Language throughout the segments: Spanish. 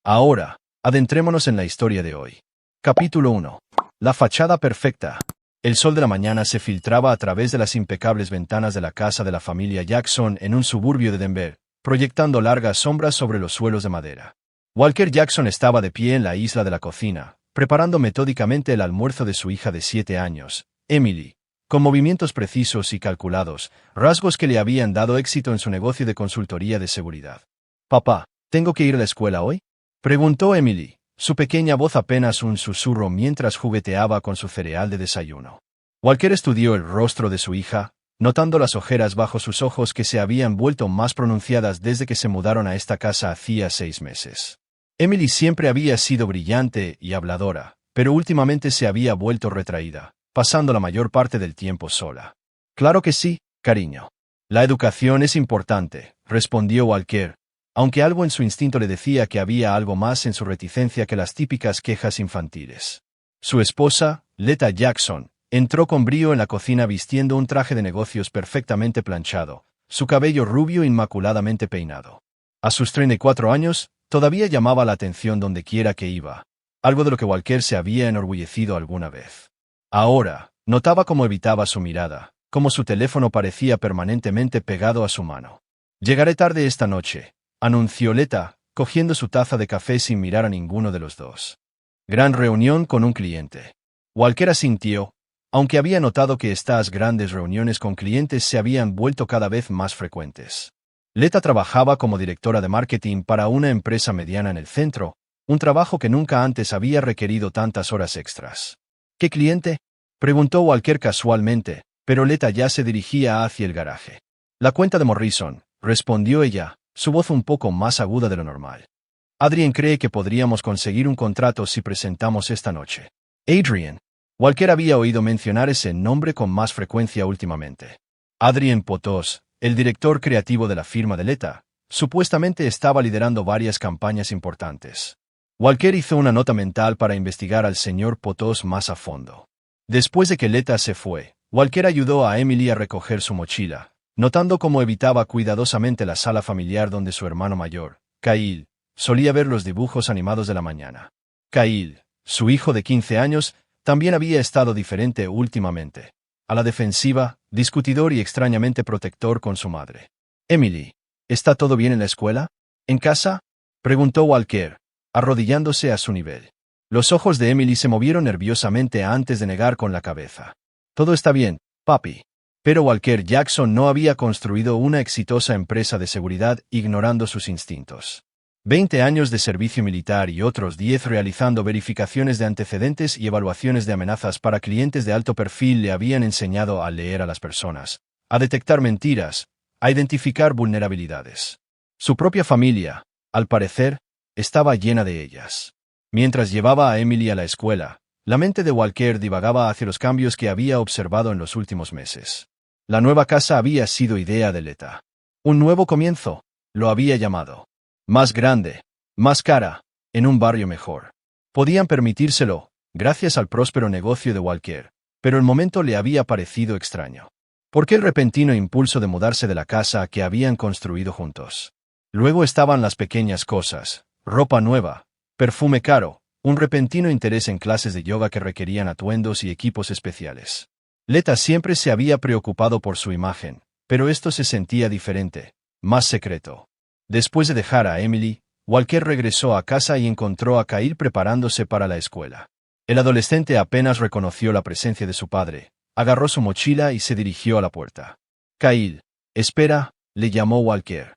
Ahora, adentrémonos en la historia de hoy. Capítulo 1. La fachada perfecta. El sol de la mañana se filtraba a través de las impecables ventanas de la casa de la familia Jackson en un suburbio de Denver, proyectando largas sombras sobre los suelos de madera. Walker Jackson estaba de pie en la isla de la cocina, preparando metódicamente el almuerzo de su hija de 7 años, Emily, con movimientos precisos y calculados, rasgos que le habían dado éxito en su negocio de consultoría de seguridad. «Papá, ¿tengo que ir a la escuela hoy?», preguntó Emily, su pequeña voz apenas un susurro mientras jugueteaba con su cereal de desayuno. Walker estudió el rostro de su hija, notando las ojeras bajo sus ojos que se habían vuelto más pronunciadas desde que se mudaron a esta casa hacía 6 meses. Emily siempre había sido brillante y habladora, pero últimamente se había vuelto retraída, pasando la mayor parte del tiempo sola. «Claro que sí, cariño. La educación es importante», respondió Walker, aunque algo en su instinto le decía que había algo más en su reticencia que las típicas quejas infantiles. Su esposa, Leta Jackson, entró con brío en la cocina vistiendo un traje de negocios perfectamente planchado, su cabello rubio inmaculadamente peinado. A sus 34 años, todavía llamaba la atención dondequiera que iba, algo de lo que Walker se había enorgullecido alguna vez. Ahora, notaba cómo evitaba su mirada, cómo su teléfono parecía permanentemente pegado a su mano. «Llegaré tarde esta noche», anunció Leta, cogiendo su taza de café sin mirar a ninguno de los dos. «Gran reunión con un cliente». Walker asintió, aunque había notado que estas grandes reuniones con clientes se habían vuelto cada vez más frecuentes. Leta trabajaba como directora de marketing para una empresa mediana en el centro, un trabajo que nunca antes había requerido tantas horas extras. «¿Qué cliente?», preguntó Walker casualmente, pero Leta ya se dirigía hacia el garaje. «La cuenta de Morrison», respondió ella, su voz un poco más aguda de lo normal. «Adrian cree que podríamos conseguir un contrato si presentamos esta noche». «Adrian». Walker había oído mencionar ese nombre con más frecuencia últimamente. Adrian Potos, el director creativo de la firma de Leta, supuestamente estaba liderando varias campañas importantes. Walker hizo una nota mental para investigar al señor Potos más a fondo. Después de que Leta se fue, Walker ayudó a Emily a recoger su mochila, notando cómo evitaba cuidadosamente la sala familiar donde su hermano mayor, Kyle, solía ver los dibujos animados de la mañana. Kyle, su hijo de 15 años, también había estado diferente últimamente. A la defensiva, discutidor y extrañamente protector con su madre. «Emily, ¿está todo bien en la escuela? ¿En casa?», preguntó Walker, arrodillándose a su nivel. Los ojos de Emily se movieron nerviosamente antes de negar con la cabeza. «Todo está bien, papi». Pero Walker Jackson no había construido una exitosa empresa de seguridad ignorando sus instintos. 20 años de servicio militar y otros 10 realizando verificaciones de antecedentes y evaluaciones de amenazas para clientes de alto perfil le habían enseñado a leer a las personas, a detectar mentiras, a identificar vulnerabilidades. Su propia familia, al parecer, estaba llena de ellas. Mientras llevaba a Emily a la escuela, la mente de Walker divagaba hacia los cambios que había observado en los últimos meses. La nueva casa había sido idea de Leta. Un nuevo comienzo, lo había llamado. Más grande, más cara, en un barrio mejor. Podían permitírselo, gracias al próspero negocio de Walker, pero el momento le había parecido extraño. ¿Por qué el repentino impulso de mudarse de la casa que habían construido juntos? Luego estaban las pequeñas cosas, ropa nueva, perfume caro, un repentino interés en clases de yoga que requerían atuendos y equipos especiales. Leta siempre se había preocupado por su imagen, pero esto se sentía diferente, más secreto. Después de dejar a Emily, Walker regresó a casa y encontró a Kyle preparándose para la escuela. El adolescente apenas reconoció la presencia de su padre, agarró su mochila y se dirigió a la puerta. «Kyle, espera», le llamó Walker.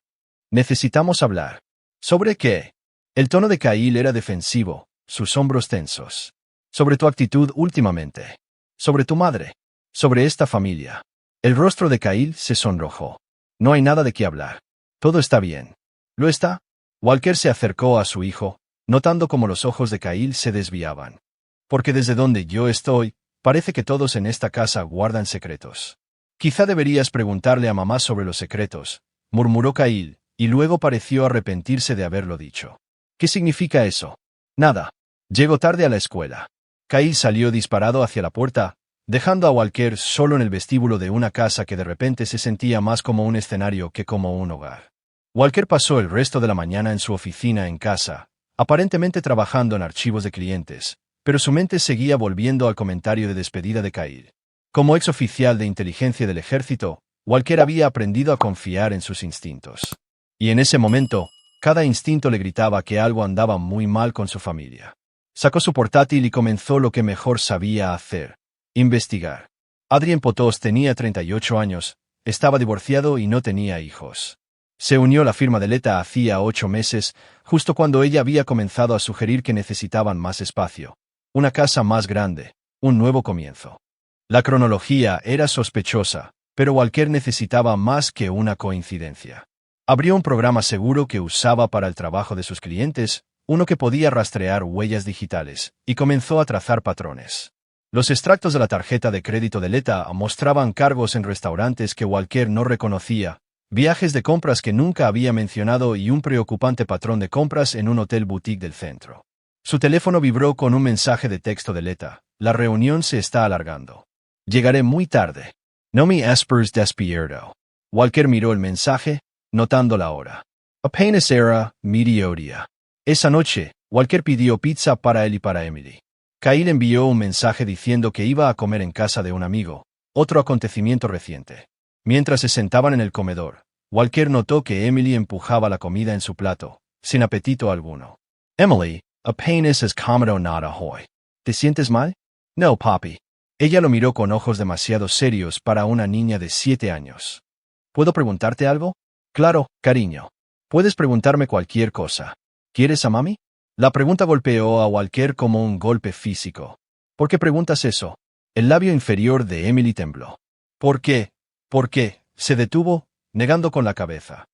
«Necesitamos hablar». «¿Sobre qué?». El tono de Kyle era defensivo, sus hombros tensos. «Sobre tu actitud últimamente. Sobre tu madre. Sobre esta familia». El rostro de Kyle se sonrojó. «No hay nada de qué hablar. Todo está bien». «¿Lo está?». Walker se acercó a su hijo, notando cómo los ojos de Kyle se desviaban. «Porque desde donde yo estoy, parece que todos en esta casa guardan secretos». «Quizá deberías preguntarle a mamá sobre los secretos», murmuró Kyle, y luego pareció arrepentirse de haberlo dicho. «¿Qué significa eso?». «Nada. Llego tarde a la escuela». Kyle salió disparado hacia la puerta, dejando a Walker solo en el vestíbulo de una casa que de repente se sentía más como un escenario que como un hogar. Walker pasó el resto de la mañana en su oficina en casa, aparentemente trabajando en archivos de clientes, pero su mente seguía volviendo al comentario de despedida de Kyle. Como exoficial de inteligencia del ejército, Walker había aprendido a confiar en sus instintos. Y en ese momento, cada instinto le gritaba que algo andaba muy mal con su familia. Sacó su portátil y comenzó lo que mejor sabía hacer: investigar. Adrien Potos tenía 38 años, estaba divorciado y no tenía hijos. Se unió a la firma de Leta hacía 8 meses, justo cuando ella había comenzado a sugerir que necesitaban más espacio, una casa más grande, un nuevo comienzo. La cronología era sospechosa, pero Walker necesitaba más que una coincidencia. Abrió un programa seguro que usaba para el trabajo de sus clientes, uno que podía rastrear huellas digitales, y comenzó a trazar patrones. Los extractos de la tarjeta de crédito de Leta mostraban cargos en restaurantes que Walker no reconocía, viajes de compras que nunca había mencionado y un preocupante patrón de compras en un hotel boutique del centro. Su teléfono vibró con un mensaje de texto de Leta: la reunión se está alargando. Llegaré muy tarde. No me esperes despierto. Walker miró el mensaje, notando la hora. Apenas era mediodía. Esa noche, Walker pidió pizza para él y para Emily. Kyle envió un mensaje diciendo que iba a comer en casa de un amigo, otro acontecimiento reciente. Mientras se sentaban en el comedor, Walker notó que Emily empujaba la comida en su plato, sin apetito alguno. Emily, apenas has comido nada hoy. ¿Te sientes mal? No, papi. Ella lo miró con ojos demasiado serios para una niña de 7 años. ¿Puedo preguntarte algo? Claro, cariño. Puedes preguntarme cualquier cosa. ¿Quieres a mami? La pregunta golpeó a Walker como un golpe físico. ¿Por qué preguntas eso? El labio inferior de Emily tembló. ¿Por qué? ¿Por qué? Se detuvo, negando con la cabeza.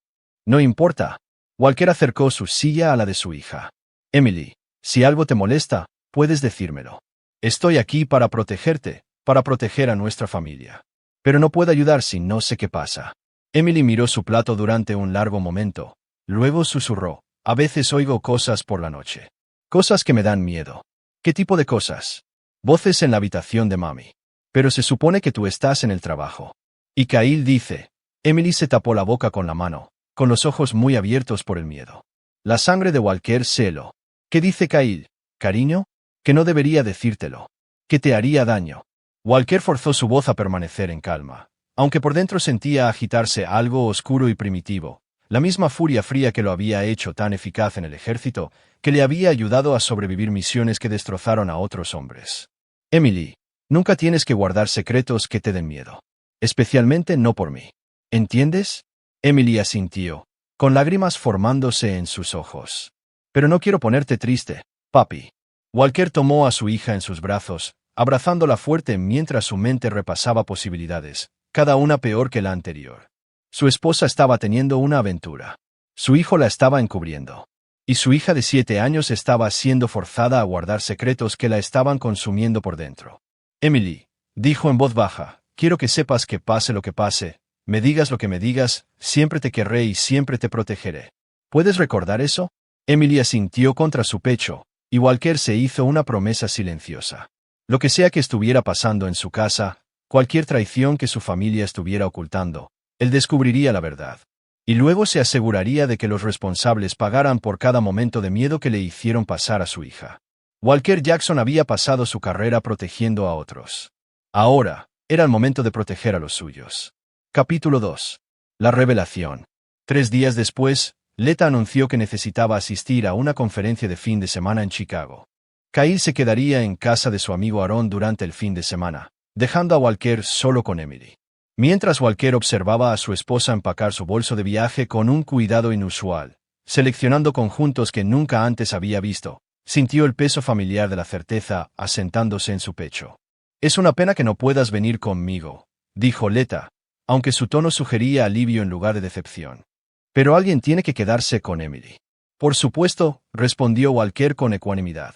No importa. Walker acercó su silla a la de su hija. Emily, si algo te molesta, puedes decírmelo. Estoy aquí para protegerte, para proteger a nuestra familia. Pero no puedo ayudar si no sé qué pasa. Emily miró su plato durante un largo momento. Luego susurró: a veces oigo cosas por la noche. Cosas que me dan miedo. ¿Qué tipo de cosas? Voces en la habitación de mami. Pero se supone que tú estás en el trabajo. Y Kyle dice. Emily se tapó la boca con la mano, con los ojos muy abiertos por el miedo. La sangre de Walker se heló. ¿Qué dice Kyle? ¿Cariño? Que no debería decírtelo. Que te haría daño. Walker forzó su voz a permanecer en calma, aunque por dentro sentía agitarse algo oscuro y primitivo, la misma furia fría que lo había hecho tan eficaz en el ejército, que le había ayudado a sobrevivir misiones que destrozaron a otros hombres. Emily, nunca tienes que guardar secretos que te den miedo. Especialmente no por mí. ¿Entiendes? Emily asintió, con lágrimas formándose en sus ojos. Pero no quiero ponerte triste, papi. Walker tomó a su hija en sus brazos, abrazándola fuerte mientras su mente repasaba posibilidades, cada una peor que la anterior. Su esposa estaba teniendo una aventura. Su hijo la estaba encubriendo. Y su hija de 7 años estaba siendo forzada a guardar secretos que la estaban consumiendo por dentro. Emily, dijo en voz baja, quiero que sepas que pase lo que pase, me digas lo que me digas, siempre te querré y siempre te protegeré. ¿Puedes recordar eso? Emily asintió contra su pecho, y Walker se hizo una promesa silenciosa. Lo que sea que estuviera pasando en su casa, cualquier traición que su familia estuviera ocultando, él descubriría la verdad. Y luego se aseguraría de que los responsables pagaran por cada momento de miedo que le hicieron pasar a su hija. Walker Jackson había pasado su carrera protegiendo a otros. Ahora, era el momento de proteger a los suyos. Capítulo 2. La revelación. 3 días después, Leta anunció que necesitaba asistir a una conferencia de fin de semana en Chicago. Kyle se quedaría en casa de su amigo Aaron durante el fin de semana, dejando a Walker solo con Emily. Mientras Walker observaba a su esposa empacar su bolso de viaje con un cuidado inusual, seleccionando conjuntos que nunca antes había visto, sintió el peso familiar de la certeza asentándose en su pecho. Es una pena que no puedas venir conmigo, dijo Leta, aunque su tono sugería alivio en lugar de decepción. Pero alguien tiene que quedarse con Emily. Por supuesto, respondió Walker con ecuanimidad.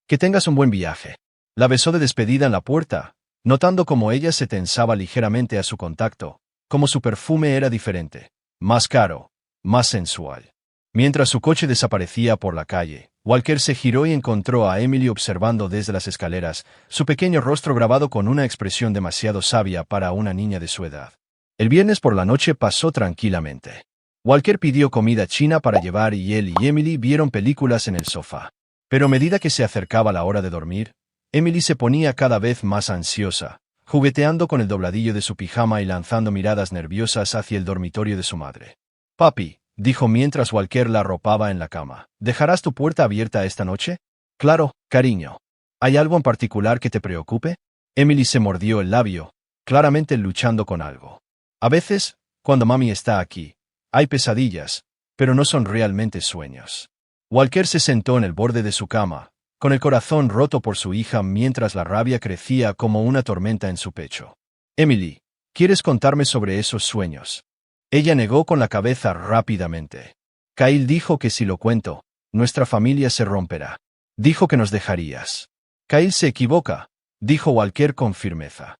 Que tengas un buen viaje. La besó de despedida en la puerta, notando cómo ella se tensaba ligeramente a su contacto, como su perfume era diferente, más caro, más sensual. Mientras su coche desaparecía por la calle, Walker se giró y encontró a Emily observando desde las escaleras, su pequeño rostro grabado con una expresión demasiado sabia para una niña de su edad. El viernes por la noche pasó tranquilamente. Walker pidió comida china para llevar y él y Emily vieron películas en el sofá. Pero a medida que se acercaba la hora de dormir, Emily se ponía cada vez más ansiosa, jugueteando con el dobladillo de su pijama y lanzando miradas nerviosas hacia el dormitorio de su madre. «Papi», dijo mientras Walker la arropaba en la cama, «¿dejarás tu puerta abierta esta noche?» «Claro, cariño. ¿Hay algo en particular que te preocupe?» Emily se mordió el labio, claramente luchando con algo. «A veces, cuando mami está aquí, hay pesadillas, pero no son realmente sueños». Walker se sentó en el borde de su cama, con el corazón roto por su hija mientras la rabia crecía como una tormenta en su pecho. «Emily, ¿quieres contarme sobre esos sueños?» Ella negó con la cabeza rápidamente. «Kyle dijo que si lo cuento, nuestra familia se romperá. Dijo que nos dejarías». «Kyle se equivoca», dijo Walker con firmeza.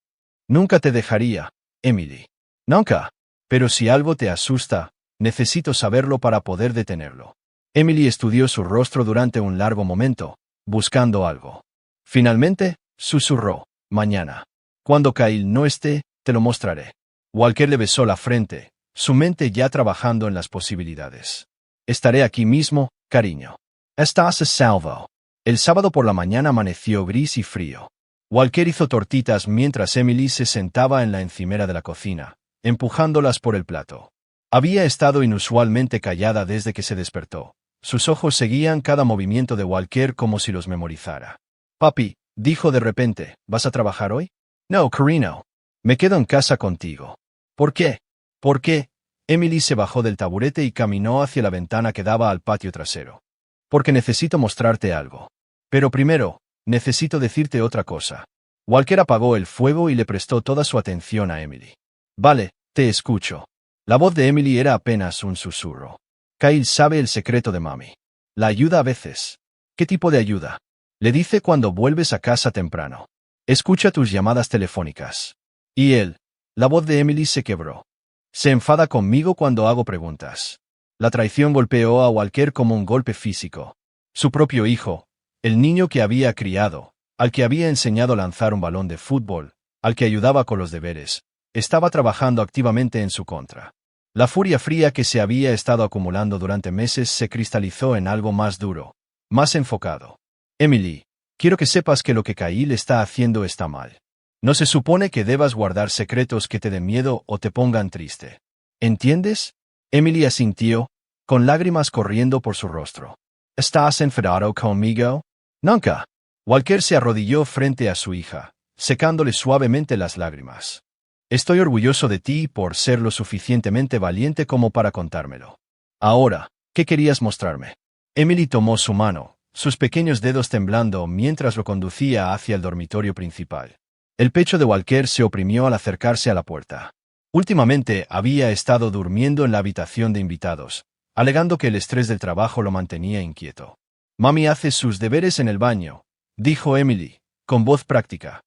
«Nunca te dejaría, Emily. Nunca. Pero si algo te asusta, necesito saberlo para poder detenerlo». Emily estudió su rostro durante un largo momento, buscando algo. Finalmente, susurró, «Mañana. Cuando Kyle no esté, te lo mostraré». Walker le besó la frente, su mente ya trabajando en las posibilidades. «Estaré aquí mismo, cariño. Estás a salvo». El sábado por la mañana amaneció gris y frío. Walker hizo tortitas mientras Emily se sentaba en la encimera de la cocina, empujándolas por el plato. Había estado inusualmente callada desde que se despertó. Sus ojos seguían cada movimiento de Walker como si los memorizara. «Papi», dijo de repente, «¿vas a trabajar hoy?» «No, cariño. Me quedo en casa contigo». «¿Por qué?» «¿Por qué?» Emily se bajó del taburete y caminó hacia la ventana que daba al patio trasero. «Porque necesito mostrarte algo. Pero primero, necesito decirte otra cosa». Walker apagó el fuego y le prestó toda su atención a Emily. «Vale, te escucho». La voz de Emily era apenas un susurro. «Kyle sabe el secreto de mami. La ayuda a veces». «¿Qué tipo de ayuda?» «Le dice cuando vuelves a casa temprano. Escucha tus llamadas telefónicas». «¿Y él?» La voz de Emily se quebró. «Se enfada conmigo cuando hago preguntas». La traición golpeó a Walker como un golpe físico. Su propio hijo, el niño que había criado, al que había enseñado a lanzar un balón de fútbol, al que ayudaba con los deberes, estaba trabajando activamente en su contra. La furia fría que se había estado acumulando durante meses se cristalizó en algo más duro, más enfocado. «Emily, quiero que sepas que lo que Kyle está haciendo está mal. No se supone que debas guardar secretos que te den miedo o te pongan triste. ¿Entiendes?» Emily asintió, con lágrimas corriendo por su rostro. «¿Estás enfadado conmigo?» «Nunca». Walker se arrodilló frente a su hija, secándole suavemente las lágrimas. «Estoy orgulloso de ti por ser lo suficientemente valiente como para contármelo. Ahora, ¿qué querías mostrarme?» Emily tomó su mano, sus pequeños dedos temblando mientras lo conducía hacia el dormitorio principal. El pecho de Walker se oprimió al acercarse a la puerta. Últimamente había estado durmiendo en la habitación de invitados, alegando que el estrés del trabajo lo mantenía inquieto. «Mami hace sus deberes en el baño», dijo Emily, con voz práctica.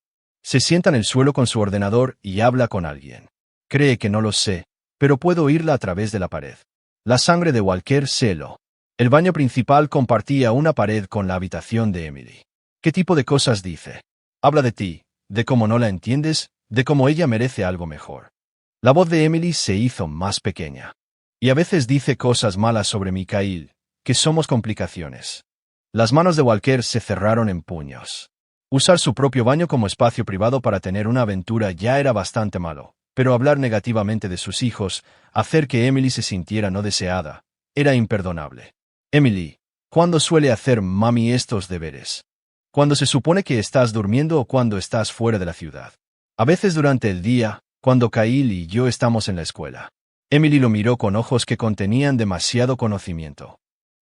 «Se sienta en el suelo con su ordenador y habla con alguien. Cree que no lo sé, pero puedo oírla a través de la pared». La sangre de Walker se heló. El baño principal compartía una pared con la habitación de Emily. «¿Qué tipo de cosas dice?» «Habla de ti, de cómo no la entiendes, de cómo ella merece algo mejor». La voz de Emily se hizo más pequeña. «Y a veces dice cosas malas sobre mí, Kyle, que somos complicaciones». Las manos de Walker se cerraron en puños. Usar su propio baño como espacio privado para tener una aventura ya era bastante malo, pero hablar negativamente de sus hijos, hacer que Emily se sintiera no deseada, era imperdonable. «Emily, ¿cuándo suele hacer mami estos deberes?» «Cuando se supone que estás durmiendo o cuando estás fuera de la ciudad. A veces durante el día, cuando Kyle y yo estamos en la escuela». Emily lo miró con ojos que contenían demasiado conocimiento.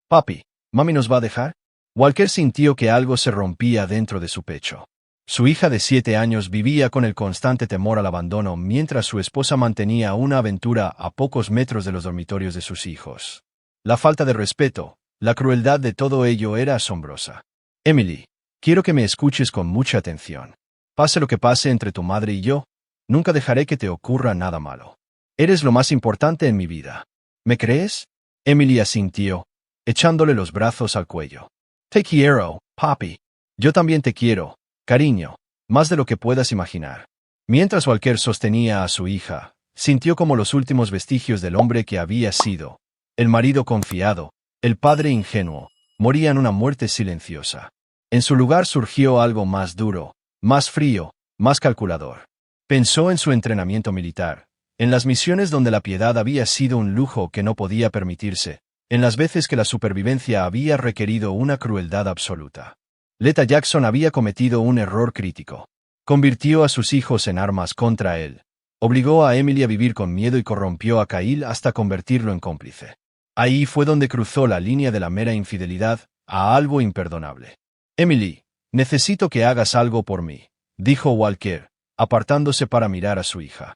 «Papi, ¿mami nos va a dejar?» Walker sintió que algo se rompía dentro de su pecho. Su hija de 7 años vivía con el constante temor al abandono mientras su esposa mantenía una aventura a pocos metros de los dormitorios de sus hijos. La falta de respeto, la crueldad de todo ello era asombrosa. «Emily, quiero que me escuches con mucha atención. Pase lo que pase entre tu madre y yo, nunca dejaré que te ocurra nada malo. Eres lo más importante en mi vida. ¿Me crees?» Emily asintió, echándole los brazos al cuello. «Te quiero, papi. Yo también te quiero, cariño, más de lo que puedas imaginar». Mientras Walker sostenía a su hija, sintió como los últimos vestigios del hombre que había sido, El marido confiado, el padre ingenuo, morían una muerte silenciosa. En su lugar surgió algo más duro, más frío, más calculador. Pensó en su entrenamiento militar, en las misiones donde la piedad había sido un lujo que no podía permitirse, en las veces que la supervivencia había requerido una crueldad absoluta. Letta Jackson había cometido un error crítico. Convirtió a sus hijos en armas contra él. Obligó a Emily a vivir con miedo y corrompió a Kyle hasta convertirlo en cómplice. Ahí fue donde cruzó la línea de la mera infidelidad a algo imperdonable. Emily, necesito que hagas algo por mí, dijo Walker, apartándose para mirar a su hija.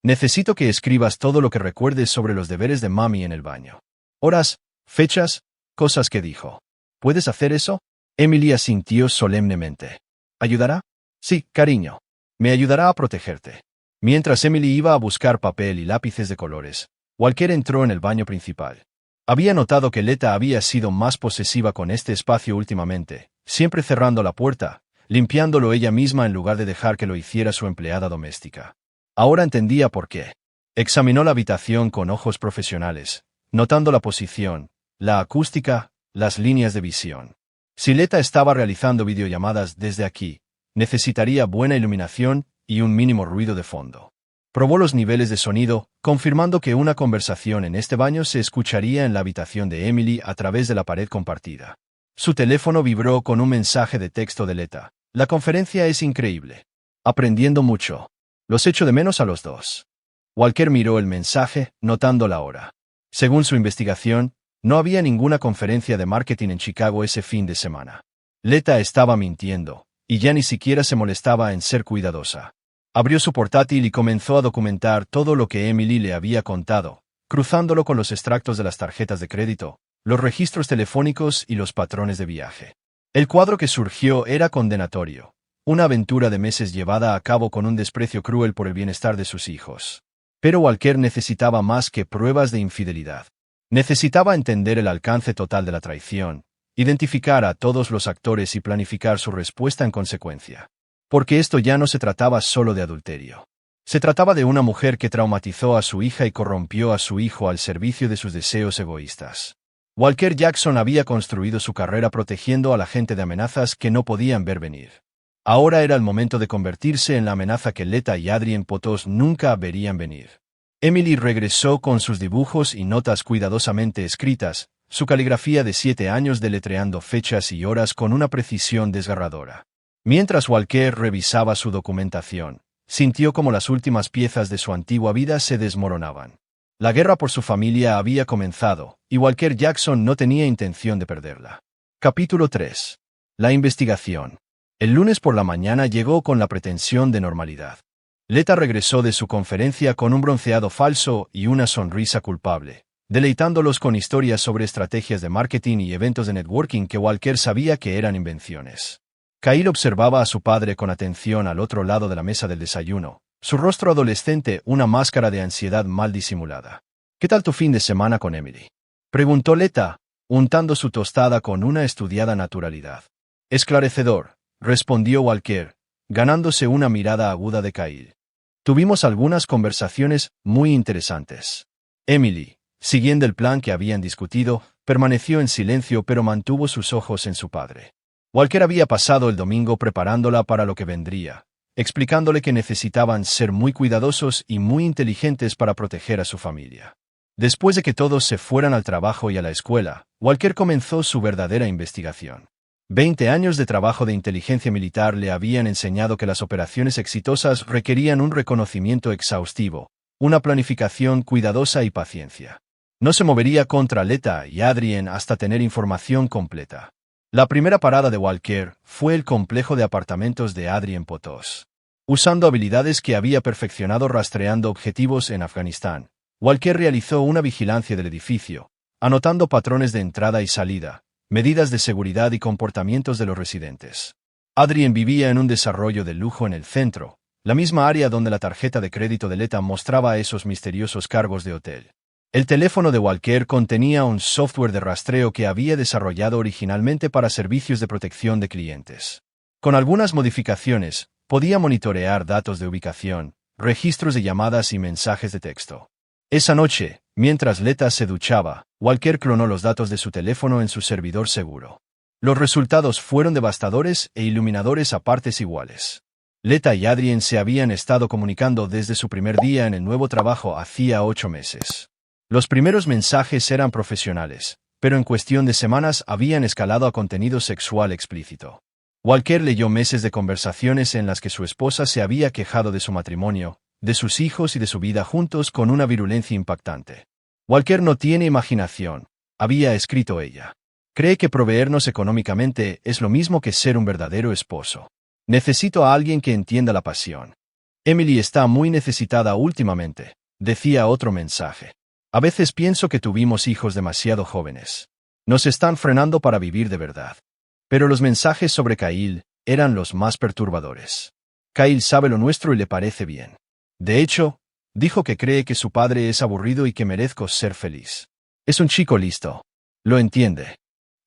Necesito que escribas todo lo que recuerdes sobre los deberes de mami en el baño. Horas, fechas, cosas que dijo. ¿Puedes hacer eso? Emily asintió solemnemente. ¿Ayudará? Sí, cariño. Me ayudará a protegerte. Mientras Emily iba a buscar papel y lápices de colores, Walker entró en el baño principal. Había notado que Letta había sido más posesiva con este espacio últimamente, siempre cerrando la puerta, limpiándolo ella misma en lugar de dejar que lo hiciera su empleada doméstica. Ahora entendía por qué. Examinó la habitación con ojos profesionales, notando la posición, la acústica, las líneas de visión. Si Letta estaba realizando videollamadas desde aquí, necesitaría buena iluminación y un mínimo ruido de fondo. Probó los niveles de sonido, confirmando que una conversación en este baño se escucharía en la habitación de Emily a través de la pared compartida. Su teléfono vibró con un mensaje de texto de Letta. La conferencia es increíble. Aprendiendo mucho. Los echo de menos a los dos. Walker miró el mensaje, notando la hora. Según su investigación, no había ninguna conferencia de marketing en Chicago ese fin de semana. Letta estaba mintiendo, y ya ni siquiera se molestaba en ser cuidadosa. Abrió su portátil y comenzó a documentar todo lo que Emily le había contado, cruzándolo con los extractos de las tarjetas de crédito, los registros telefónicos y los patrones de viaje. El cuadro que surgió era condenatorio, una aventura de meses llevada a cabo con un desprecio cruel por el bienestar de sus hijos. Pero Walker necesitaba más que pruebas de infidelidad. Necesitaba entender el alcance total de la traición, identificar a todos los actores y planificar su respuesta en consecuencia. Porque esto ya no se trataba solo de adulterio. Se trataba de una mujer que traumatizó a su hija y corrompió a su hijo al servicio de sus deseos egoístas. Walker Jackson había construido su carrera protegiendo a la gente de amenazas que no podían ver venir. Ahora era el momento de convertirse en la amenaza que Letta y Adrien Potos nunca verían venir. Emily regresó con sus dibujos y notas cuidadosamente escritas, su caligrafía de 7 años deletreando fechas y horas con una precisión desgarradora. Mientras Walker revisaba su documentación, sintió como las últimas piezas de su antigua vida se desmoronaban. La guerra por su familia había comenzado, y Walker Jackson no tenía intención de perderla. Capítulo 3. La investigación. El lunes por la mañana llegó con la pretensión de normalidad. Letta regresó de su conferencia con un bronceado falso y una sonrisa culpable, deleitándolos con historias sobre estrategias de marketing y eventos de networking que Walker sabía que eran invenciones. Kyle observaba a su padre con atención al otro lado de la mesa del desayuno, su rostro adolescente una máscara de ansiedad mal disimulada. ¿Qué tal tu fin de semana con Emily?, preguntó Letta, untando su tostada con una estudiada naturalidad. Esclarecedor, respondió Walker, ganándose una mirada aguda de Kyle. Tuvimos algunas conversaciones muy interesantes. Emily, siguiendo el plan que habían discutido, permaneció en silencio pero mantuvo sus ojos en su padre. Walker había pasado el domingo preparándola para lo que vendría, explicándole que necesitaban ser muy cuidadosos y muy inteligentes para proteger a su familia. Después de que todos se fueran al trabajo y a la escuela, Walker comenzó su verdadera investigación. 20 años de trabajo de inteligencia militar le habían enseñado que las operaciones exitosas requerían un reconocimiento exhaustivo, una planificación cuidadosa y paciencia. No se movería contra Letta y Adrien hasta tener información completa. La primera parada de Walker fue el complejo de apartamentos de Adrien Potos. Usando habilidades que había perfeccionado rastreando objetivos en Afganistán, Walker realizó una vigilancia del edificio, anotando patrones de entrada y salida, medidas de seguridad y comportamientos de los residentes. Adrien vivía en un desarrollo de lujo en el centro, la misma área donde la tarjeta de crédito de Letta mostraba esos misteriosos cargos de hotel. El teléfono de Walker contenía un software de rastreo que había desarrollado originalmente para servicios de protección de clientes. Con algunas modificaciones, podía monitorear datos de ubicación, registros de llamadas y mensajes de texto. Esa noche, Mientras Leta se duchaba, Walker clonó los datos de su teléfono en su servidor seguro. Los resultados fueron devastadores e iluminadores a partes iguales. Leta y Adrien se habían estado comunicando desde su primer día en el nuevo trabajo hacía 8 meses. Los primeros mensajes eran profesionales, pero en cuestión de semanas habían escalado a contenido sexual explícito. Walker leyó meses de conversaciones en las que su esposa se había quejado de su matrimonio, de sus hijos y de su vida juntos con una virulencia impactante. Walker no tiene imaginación, había escrito ella. Cree que proveernos económicamente es lo mismo que ser un verdadero esposo. Necesito a alguien que entienda la pasión. Emily está muy necesitada últimamente, decía otro mensaje. A veces pienso que tuvimos hijos demasiado jóvenes. Nos están frenando para vivir de verdad. Pero los mensajes sobre Kyle eran los más perturbadores. Kyle sabe lo nuestro y le parece bien. De hecho, dijo que cree que su padre es aburrido y que merezco ser feliz. Es un chico listo. Lo entiende.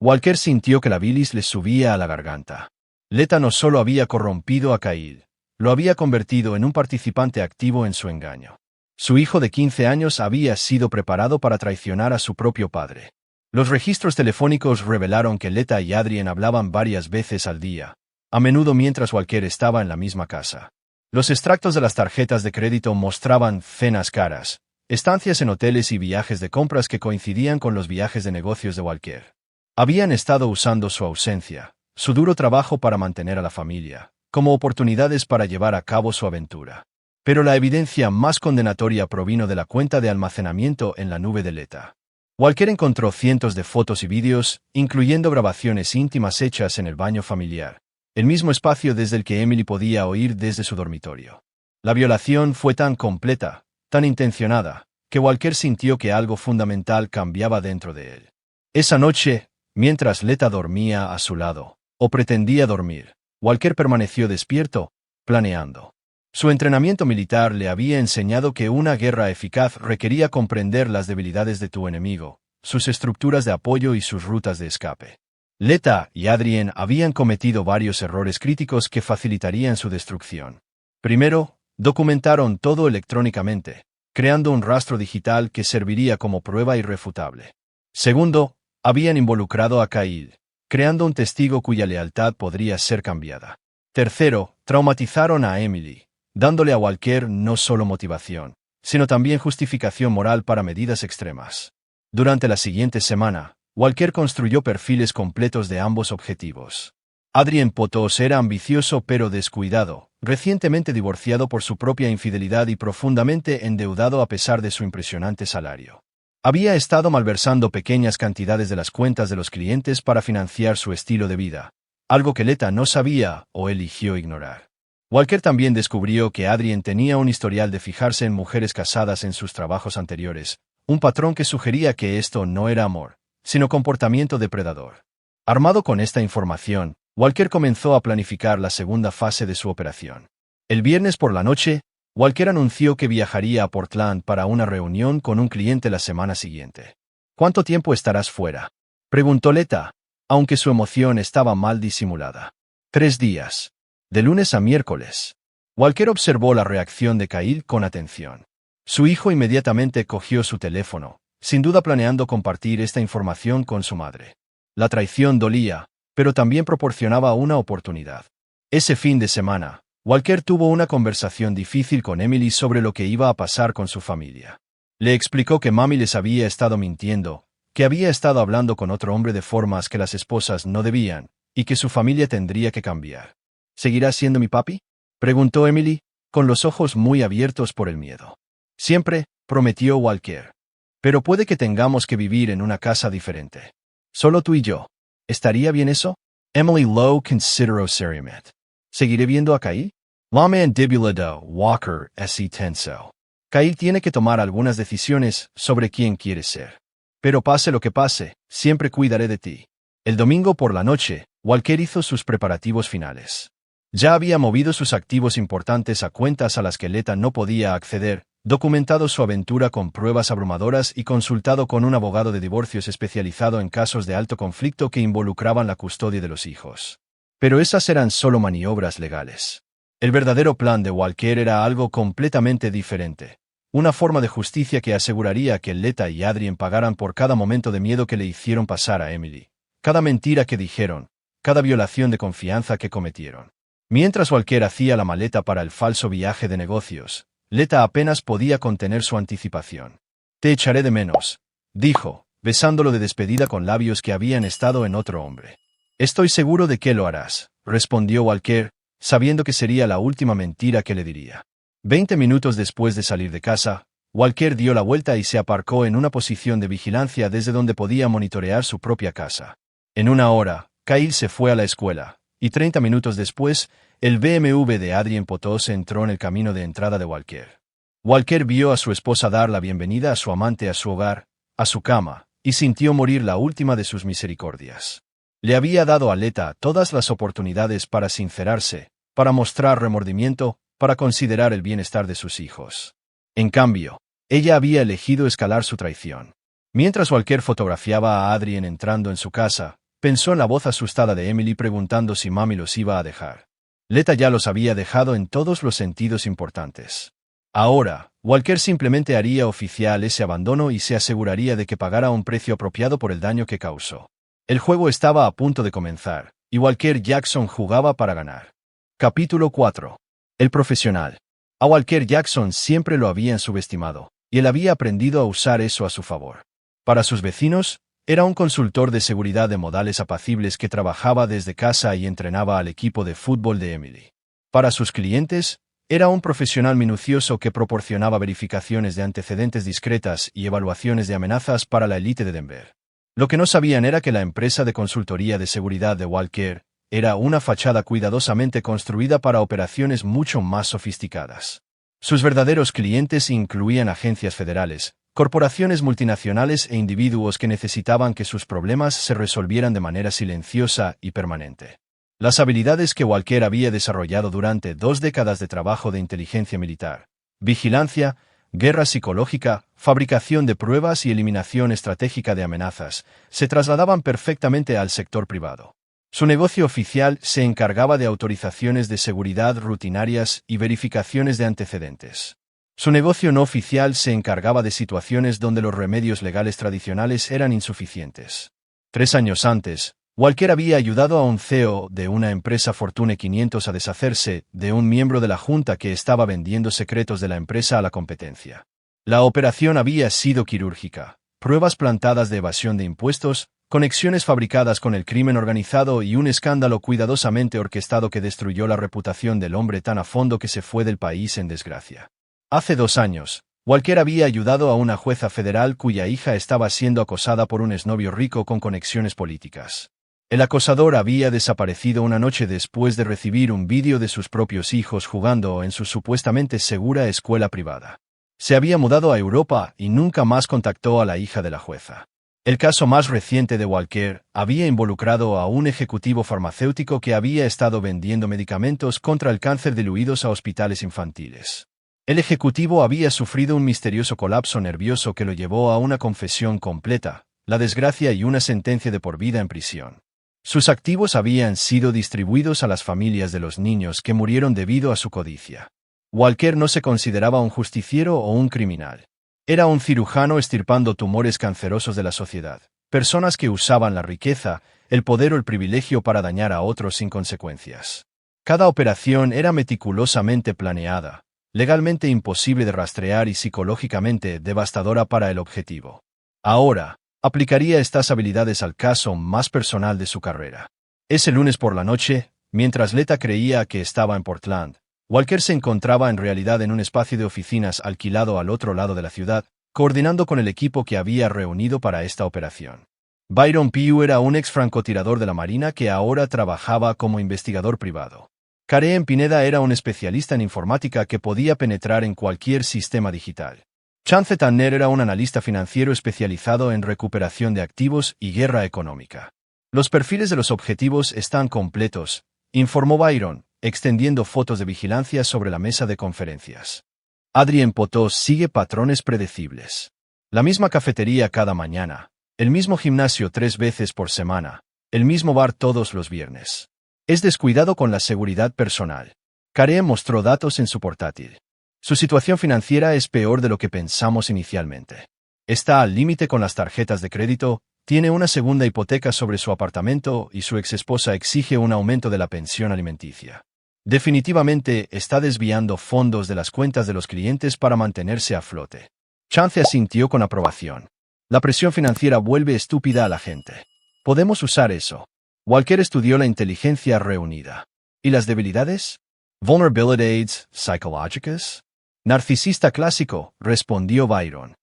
Walker sintió que la bilis le subía a la garganta. Leta no solo había corrompido a Kyle, lo había convertido en un participante activo en su engaño. Su hijo de 15 años había sido preparado para traicionar a su propio padre. Los registros telefónicos revelaron que Leta y Adrien hablaban varias veces al día, a menudo mientras Walker estaba en la misma casa. Los extractos de las tarjetas de crédito mostraban cenas caras, estancias en hoteles y viajes de compras que coincidían con los viajes de negocios de Walker. Habían estado usando su ausencia, su duro trabajo para mantener a la familia, como oportunidades para llevar a cabo su aventura. Pero la evidencia más condenatoria provino de la cuenta de almacenamiento en la nube de Leta. Walker encontró cientos de fotos y vídeos, incluyendo grabaciones íntimas hechas en el baño familiar, el mismo espacio desde el que Emily podía oír desde su dormitorio. La violación fue tan completa, tan intencionada, que Walker sintió que algo fundamental cambiaba dentro de él. Esa noche, mientras Leta dormía a su lado, o pretendía dormir, Walker permaneció despierto, planeando. Su entrenamiento militar le había enseñado que una guerra eficaz requería comprender las debilidades de tu enemigo, sus estructuras de apoyo y sus rutas de escape. Leta y Adrien habían cometido varios errores críticos que facilitarían su destrucción. Primero, documentaron todo electrónicamente, creando un rastro digital que serviría como prueba irrefutable. Segundo, habían involucrado a Kyle, creando un testigo cuya lealtad podría ser cambiada. Tercero, traumatizaron a Emily, dándole a Walker no solo motivación, sino también justificación moral para medidas extremas. Durante la siguiente semana, Walker construyó perfiles completos de ambos objetivos. Adrien Potos era ambicioso pero descuidado, recientemente divorciado por su propia infidelidad y profundamente endeudado a pesar de su impresionante salario. Había estado malversando pequeñas cantidades de las cuentas de los clientes para financiar su estilo de vida, algo que Leta no sabía o eligió ignorar. Walker también descubrió que Adrien tenía un historial de fijarse en mujeres casadas en sus trabajos anteriores, un patrón que sugería que esto no era amor, sino comportamiento depredador. Armado con esta información, Walker comenzó a planificar la segunda fase de su operación. El viernes por la noche, Walker anunció que viajaría a Portland para una reunión con un cliente la semana siguiente. ¿Cuánto tiempo estarás fuera?, preguntó Leta, aunque su emoción estaba mal disimulada. 3 días. De lunes a miércoles. Walker observó la reacción de Kyle con atención. Su hijo inmediatamente cogió su teléfono, sin duda planeando compartir esta información con su madre. La traición dolía, pero también proporcionaba una oportunidad. Ese fin de semana, Walker tuvo una conversación difícil con Emily sobre lo que iba a pasar con su familia. Le explicó que mami les había estado mintiendo, que había estado hablando con otro hombre de formas que las esposas no debían, y que su familia tendría que cambiar. ¿Seguirás siendo mi papi?, preguntó Emily, con los ojos muy abiertos por el miedo. Siempre, prometió Walker. Pero puede que tengamos que vivir en una casa diferente. Solo tú y yo. ¿Estaría bien eso? Emily lo consideró seriamente. ¿Seguiré viendo a Kyle? La mandíbula Walker se tensó. Kyle tiene que tomar algunas decisiones sobre quién quiere ser. Pero pase lo que pase, siempre cuidaré de ti. El domingo por la noche, Walker hizo sus preparativos finales. Ya había movido sus activos importantes a cuentas a las que Leta no podía acceder, documentado su aventura con pruebas abrumadoras y consultado con un abogado de divorcios especializado en casos de alto conflicto que involucraban la custodia de los hijos. Pero esas eran solo maniobras legales. El verdadero plan de Walker era algo completamente diferente. Una forma de justicia que aseguraría que Leta y Adrien pagaran por cada momento de miedo que le hicieron pasar a Emily, cada mentira que dijeron, cada violación de confianza que cometieron. Mientras Walker hacía la maleta para el falso viaje de negocios, Leta apenas podía contener su anticipación. «Te echaré de menos», dijo, besándolo de despedida con labios que habían estado en otro hombre. «Estoy seguro de que lo harás», respondió Walker, sabiendo que sería la última mentira que le diría. 20 minutos después de salir de casa, Walker dio la vuelta y se aparcó en una posición de vigilancia desde donde podía monitorear su propia casa. En una hora, Kyle se fue a la escuela, y 30 minutos después, el BMW de Adrien Potos entró en el camino de entrada de Walker. Walker vio a su esposa dar la bienvenida a su amante a su hogar, a su cama, y sintió morir la última de sus misericordias. Le había dado a Leta todas las oportunidades para sincerarse, para mostrar remordimiento, para considerar el bienestar de sus hijos. En cambio, ella había elegido escalar su traición. Mientras Walker fotografiaba a Adrien entrando en su casa, pensó en la voz asustada de Emily preguntando si mami los iba a dejar. Leta ya los había dejado en todos los sentidos importantes. Ahora, Walker simplemente haría oficial ese abandono y se aseguraría de que pagara un precio apropiado por el daño que causó. El juego estaba a punto de comenzar, y Walker Jackson jugaba para ganar. Capítulo 4. El profesional. A Walker Jackson siempre lo habían subestimado, y él había aprendido a usar eso a su favor. Para sus vecinos, era un consultor de seguridad de modales apacibles que trabajaba desde casa y entrenaba al equipo de fútbol de Emily. Para sus clientes, era un profesional minucioso que proporcionaba verificaciones de antecedentes discretas y evaluaciones de amenazas para la élite de Denver. Lo que no sabían era que la empresa de consultoría de seguridad de Walker era una fachada cuidadosamente construida para operaciones mucho más sofisticadas. Sus verdaderos clientes incluían agencias federales, corporaciones multinacionales e individuos que necesitaban que sus problemas se resolvieran de manera silenciosa y permanente. Las habilidades que Walker había desarrollado durante 2 décadas de trabajo de inteligencia militar, vigilancia, guerra psicológica, fabricación de pruebas y eliminación estratégica de amenazas, se trasladaban perfectamente al sector privado. Su negocio oficial se encargaba de autorizaciones de seguridad rutinarias y verificaciones de antecedentes. Su negocio no oficial se encargaba de situaciones donde los remedios legales tradicionales eran insuficientes. 3 años antes, Walker había ayudado a un CEO de una empresa Fortune 500 a deshacerse de un miembro de la junta que estaba vendiendo secretos de la empresa a la competencia. La operación había sido quirúrgica, pruebas plantadas de evasión de impuestos, conexiones fabricadas con el crimen organizado y un escándalo cuidadosamente orquestado que destruyó la reputación del hombre tan a fondo que se fue del país en desgracia. Hace 2 años, Walker había ayudado a una jueza federal cuya hija estaba siendo acosada por un exnovio rico con conexiones políticas. El acosador había desaparecido una noche después de recibir un vídeo de sus propios hijos jugando en su supuestamente segura escuela privada. Se había mudado a Europa y nunca más contactó a la hija de la jueza. El caso más reciente de Walker había involucrado a un ejecutivo farmacéutico que había estado vendiendo medicamentos contra el cáncer diluidos a hospitales infantiles. El ejecutivo había sufrido un misterioso colapso nervioso que lo llevó a una confesión completa, la desgracia y una sentencia de por vida en prisión. Sus activos habían sido distribuidos a las familias de los niños que murieron debido a su codicia. Walker no se consideraba un justiciero o un criminal. Era un cirujano extirpando tumores cancerosos de la sociedad, personas que usaban la riqueza, el poder o el privilegio para dañar a otros sin consecuencias. Cada operación era meticulosamente planeada, legalmente imposible de rastrear y psicológicamente devastadora para el objetivo. Ahora, aplicaría estas habilidades al caso más personal de su carrera. Ese lunes por la noche, mientras Leta creía que estaba en Portland, Walker se encontraba en realidad en un espacio de oficinas alquilado al otro lado de la ciudad, coordinando con el equipo que había reunido para esta operación. Byron Pugh era un ex francotirador de la Marina que ahora trabajaba como investigador privado. Karen Pineda era un especialista en informática que podía penetrar en cualquier sistema digital. Chance Tanner era un analista financiero especializado en recuperación de activos y guerra económica. Los perfiles de los objetivos están completos, informó Byron, extendiendo fotos de vigilancia sobre la mesa de conferencias. Adrien Potos sigue patrones predecibles. La misma cafetería cada mañana, el mismo gimnasio 3 veces por semana, el mismo bar todos los viernes. Es descuidado con la seguridad personal. Karen mostró datos en su portátil. Su situación financiera es peor de lo que pensamos inicialmente. Está al límite con las tarjetas de crédito, tiene una segunda hipoteca sobre su apartamento y su exesposa exige un aumento de la pensión alimenticia. Definitivamente está desviando fondos de las cuentas de los clientes para mantenerse a flote. Chance asintió con aprobación. La presión financiera vuelve estúpida a la gente. Podemos usar eso. Walker estudió la inteligencia reunida. ¿Y las debilidades? Vulnerabilities psicológicas. Narcisista clásico, respondió Byron.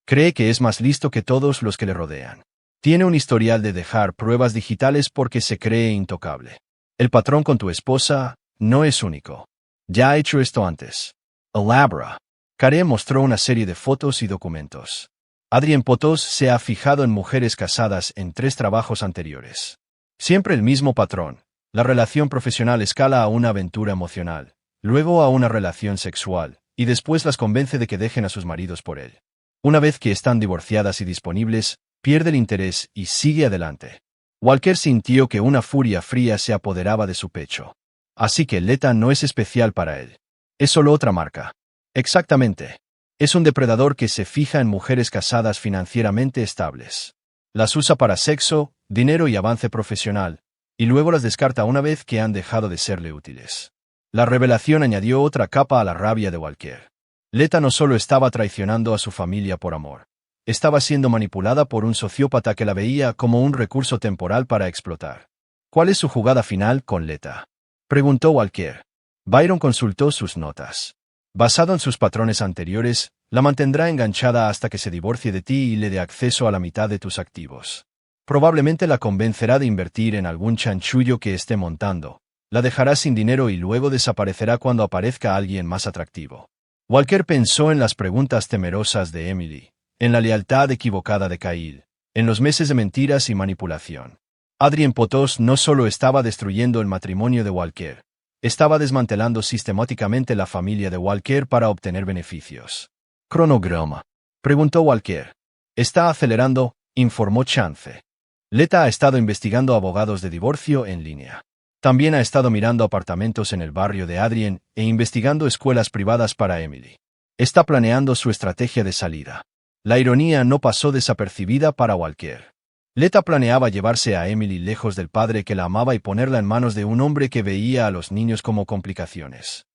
Cree que es más listo que todos los que le rodean. Tiene un historial de dejar pruebas digitales porque se cree intocable. El patrón con tu esposa no es único. Ya ha hecho esto antes. Elabora. Care mostró una serie de fotos y documentos. Adrien Potos se ha fijado en mujeres casadas en 3 trabajos anteriores. Siempre el mismo patrón. La relación profesional escala a una aventura emocional, luego a una relación sexual, y después las convence de que dejen a sus maridos por él. Una vez que están divorciadas y disponibles, pierde el interés y sigue adelante. Walker sintió que una furia fría se apoderaba de su pecho. Así que Leta no es especial para él. Es solo otra marca. Exactamente. Es un depredador que se fija en mujeres casadas financieramente estables. Las usa para sexo, dinero y avance profesional, y luego las descarta una vez que han dejado de serle útiles. La revelación añadió otra capa a la rabia de Walker. Leta no solo estaba traicionando a su familia por amor. Estaba siendo manipulada por un sociópata que la veía como un recurso temporal para explotar. ¿Cuál es su jugada final con Leta?, preguntó Walker. Byron consultó sus notas. Basado en sus patrones anteriores, la mantendrá enganchada hasta que se divorcie de ti y le dé acceso a la mitad de tus activos. Probablemente la convencerá de invertir en algún chanchullo que esté montando. La dejará sin dinero y luego desaparecerá cuando aparezca alguien más atractivo. Walker pensó en las preguntas temerosas de Emily, en la lealtad equivocada de Kyle, en los meses de mentiras y manipulación. Adrien Potos no solo estaba destruyendo el matrimonio de Walker, estaba desmantelando sistemáticamente la familia de Walker para obtener beneficios. ¿Cronograma?, preguntó Walker. Está acelerando, informó Chance. Leta ha estado investigando abogados de divorcio en línea. También ha estado mirando apartamentos en el barrio de Adrien e investigando escuelas privadas para Emily. Está planeando su estrategia de salida. La ironía no pasó desapercibida para Walker. Leta planeaba llevarse a Emily lejos del padre que la amaba y ponerla en manos de un hombre que veía a los niños como complicaciones.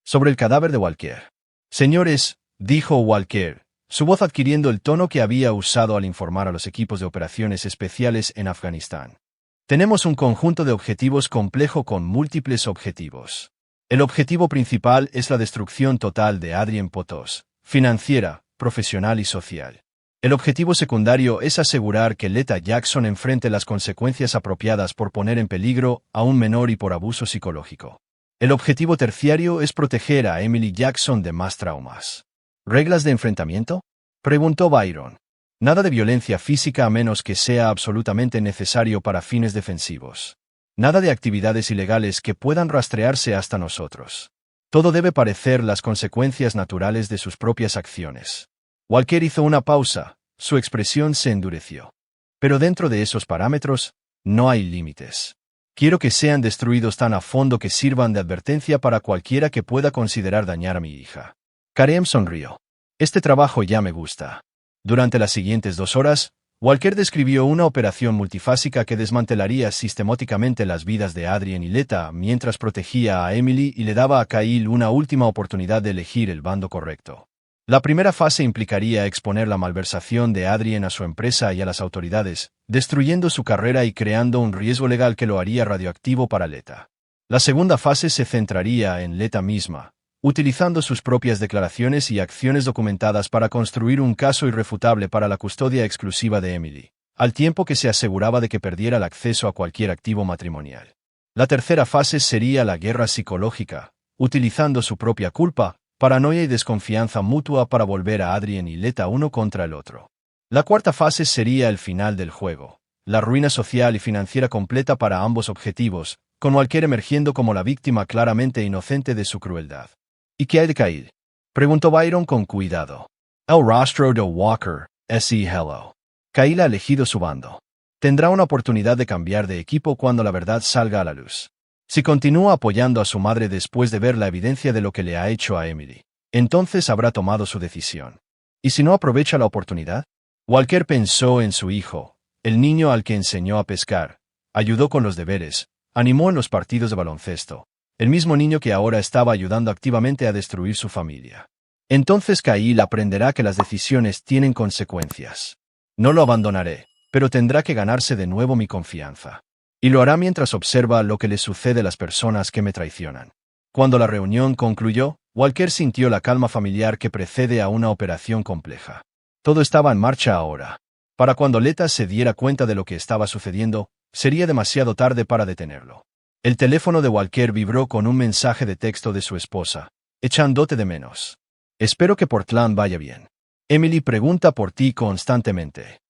Sobre el cadáver de Walker. Señores, dijo Walker, su voz adquiriendo el tono que había usado al informar a los equipos de operaciones especiales en Afganistán. Tenemos un conjunto de objetivos complejo con múltiples objetivos. El objetivo principal es la destrucción total de Adrien Potos, financiera, profesional y social. El objetivo secundario es asegurar que Leta Jackson enfrente las consecuencias apropiadas por poner en peligro a un menor y por abuso psicológico. El objetivo terciario es proteger a Emily Jackson de más traumas. ¿Reglas de enfrentamiento?, preguntó Byron. Nada de violencia física a menos que sea absolutamente necesario para fines defensivos. Nada de actividades ilegales que puedan rastrearse hasta nosotros. Todo debe parecer las consecuencias naturales de sus propias acciones. Walker hizo una pausa, su expresión se endureció. Pero dentro de esos parámetros, no hay límites. Quiero que sean destruidos tan a fondo que sirvan de advertencia para cualquiera que pueda considerar dañar a mi hija. Kareem sonrió. Este trabajo ya me gusta. Durante las siguientes 2 horas, Walker describió una operación multifásica que desmantelaría sistemáticamente las vidas de Adrien y Leta mientras protegía a Emily y le daba a Kyle una última oportunidad de elegir el bando correcto. La primera fase implicaría exponer la malversación de Adrien a su empresa y a las autoridades, destruyendo su carrera y creando un riesgo legal que lo haría radioactivo para Leta. La segunda fase se centraría en Leta misma, utilizando sus propias declaraciones y acciones documentadas para construir un caso irrefutable para la custodia exclusiva de Emily, al tiempo que se aseguraba de que perdiera el acceso a cualquier activo matrimonial. La tercera fase sería la guerra psicológica, utilizando su propia culpa, paranoia y desconfianza mutua para volver a Adrien y Leta uno contra el otro. La cuarta fase sería el final del juego, la ruina social y financiera completa para ambos objetivos, con Walker emergiendo como la víctima claramente inocente de su crueldad. ¿Y qué hay de Kyle?, preguntó Byron con cuidado. El rostro de Walker, hello. Kyle ha elegido su bando. Tendrá una oportunidad de cambiar de equipo cuando la verdad salga a la luz. Si continúa apoyando a su madre después de ver la evidencia de lo que le ha hecho a Emily, entonces habrá tomado su decisión. ¿Y si no aprovecha la oportunidad? Walker pensó en su hijo, el niño al que enseñó a pescar, ayudó con los deberes, animó en los partidos de baloncesto, el mismo niño que ahora estaba ayudando activamente a destruir su familia. Entonces Kyle aprenderá que las decisiones tienen consecuencias. No lo abandonaré, pero tendrá que ganarse de nuevo mi confianza. Y lo hará mientras observa lo que le sucede a las personas que me traicionan. Cuando la reunión concluyó, Walker sintió la calma familiar que precede a una operación compleja. Todo estaba en marcha ahora. Para cuando Leta se diera cuenta de lo que estaba sucediendo, sería demasiado tarde para detenerlo. El teléfono de Walker vibró con un mensaje de texto de su esposa, echándote de menos. Espero que Portland vaya bien. Emily pregunta por ti constantemente.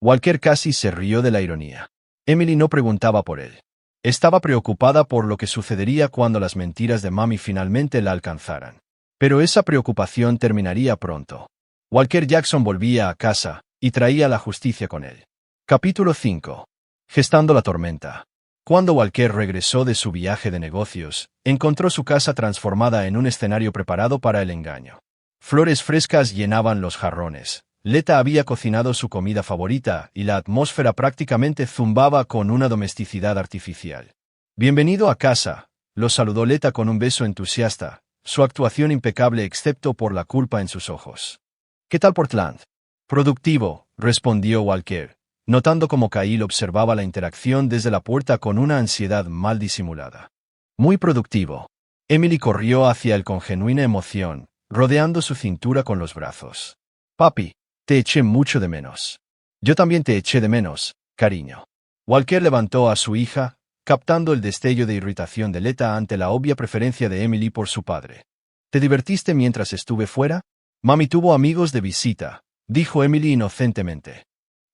Walker casi se rió de la ironía. Emily no preguntaba por él. Estaba preocupada por lo que sucedería cuando las mentiras de Mami finalmente la alcanzaran. Pero esa preocupación terminaría pronto. Walker Jackson volvía a casa, y traía la justicia con él. Capítulo 5. Gestando la tormenta. Cuando Walker regresó de su viaje de negocios, encontró su casa transformada en un escenario preparado para el engaño. Flores frescas llenaban los jarrones. Leta había cocinado su comida favorita y la atmósfera prácticamente zumbaba con una domesticidad artificial. Bienvenido a casa, lo saludó Leta con un beso entusiasta, su actuación impecable excepto por la culpa en sus ojos. ¿Qué tal Portland? Productivo, respondió Walker, notando cómo Kyle observaba la interacción desde la puerta con una ansiedad mal disimulada. Muy productivo. Emily corrió hacia él con genuina emoción, rodeando su cintura con los brazos. Papi, te eché mucho de menos. Yo también te eché de menos, cariño. Walker levantó a su hija, captando el destello de irritación de Leta ante la obvia preferencia de Emily por su padre. ¿Te divertiste mientras estuve fuera? Mami tuvo amigos de visita, dijo Emily inocentemente.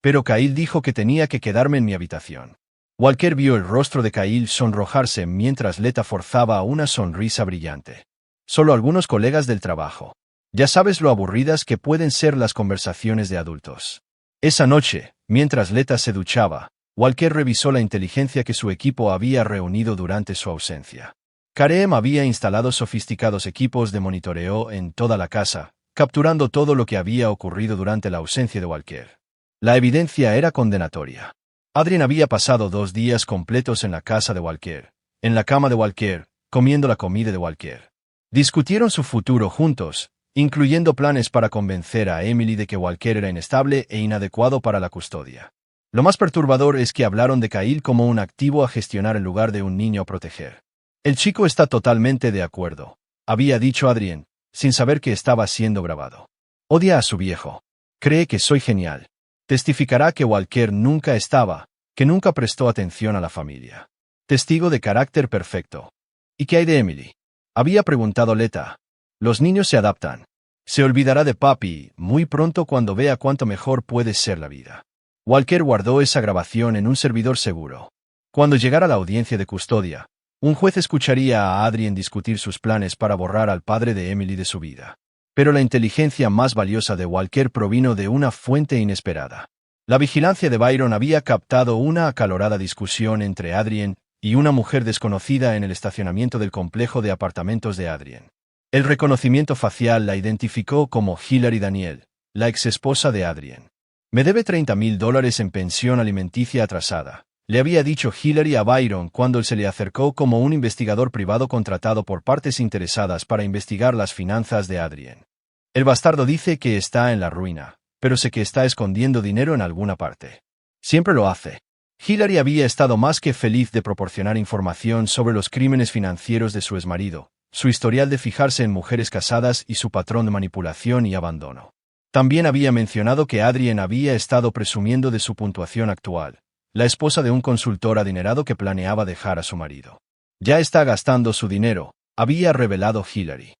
Pero Kyle dijo que tenía que quedarme en mi habitación. Walker vio el rostro de Kyle sonrojarse mientras Leta forzaba una sonrisa brillante. Solo algunos colegas del trabajo. Ya sabes lo aburridas que pueden ser las conversaciones de adultos. Esa noche, mientras Leta se duchaba, Walker revisó la inteligencia que su equipo había reunido durante su ausencia. Kareem había instalado sofisticados equipos de monitoreo en toda la casa, capturando todo lo que había ocurrido durante la ausencia de Walker. La evidencia era condenatoria. Adrien había pasado 2 días completos en la casa de Walker, en la cama de Walker, comiendo la comida de Walker. Discutieron su futuro juntos, incluyendo planes para convencer a Emily de que Walker era inestable e inadecuado para la custodia. Lo más perturbador es que hablaron de Kyle como un activo a gestionar en lugar de un niño a proteger. El chico está totalmente de acuerdo, había dicho Adrien, sin saber que estaba siendo grabado. Odia a su viejo. Cree que soy genial. Testificará que Walker nunca estaba, que nunca prestó atención a la familia. Testigo de carácter perfecto. ¿Y qué hay de Emily? Había preguntado Leta. Los niños se adaptan. Se olvidará de papi muy pronto cuando vea cuánto mejor puede ser la vida. Walker guardó esa grabación en un servidor seguro. Cuando llegara la audiencia de custodia, un juez escucharía a Adrien discutir sus planes para borrar al padre de Emily de su vida. Pero la inteligencia más valiosa de Walker provino de una fuente inesperada. La vigilancia de Byron había captado una acalorada discusión entre Adrien y una mujer desconocida en el estacionamiento del complejo de apartamentos de Adrien. El reconocimiento facial la identificó como Hilary Daniel, la exesposa de Adrien. Me debe $30,000 en pensión alimenticia atrasada, le había dicho Hilary a Byron cuando él se le acercó como un investigador privado contratado por partes interesadas para investigar las finanzas de Adrien. El bastardo dice que está en la ruina, pero sé que está escondiendo dinero en alguna parte. Siempre lo hace. Hilary había estado más que feliz de proporcionar información sobre los crímenes financieros de su exmarido, su historial de fijarse en mujeres casadas y su patrón de manipulación y abandono. También había mencionado que Adrien había estado presumiendo de su puntuación actual, la esposa de un consultor adinerado que planeaba dejar a su marido. Ya está gastando su dinero, había revelado Hilary.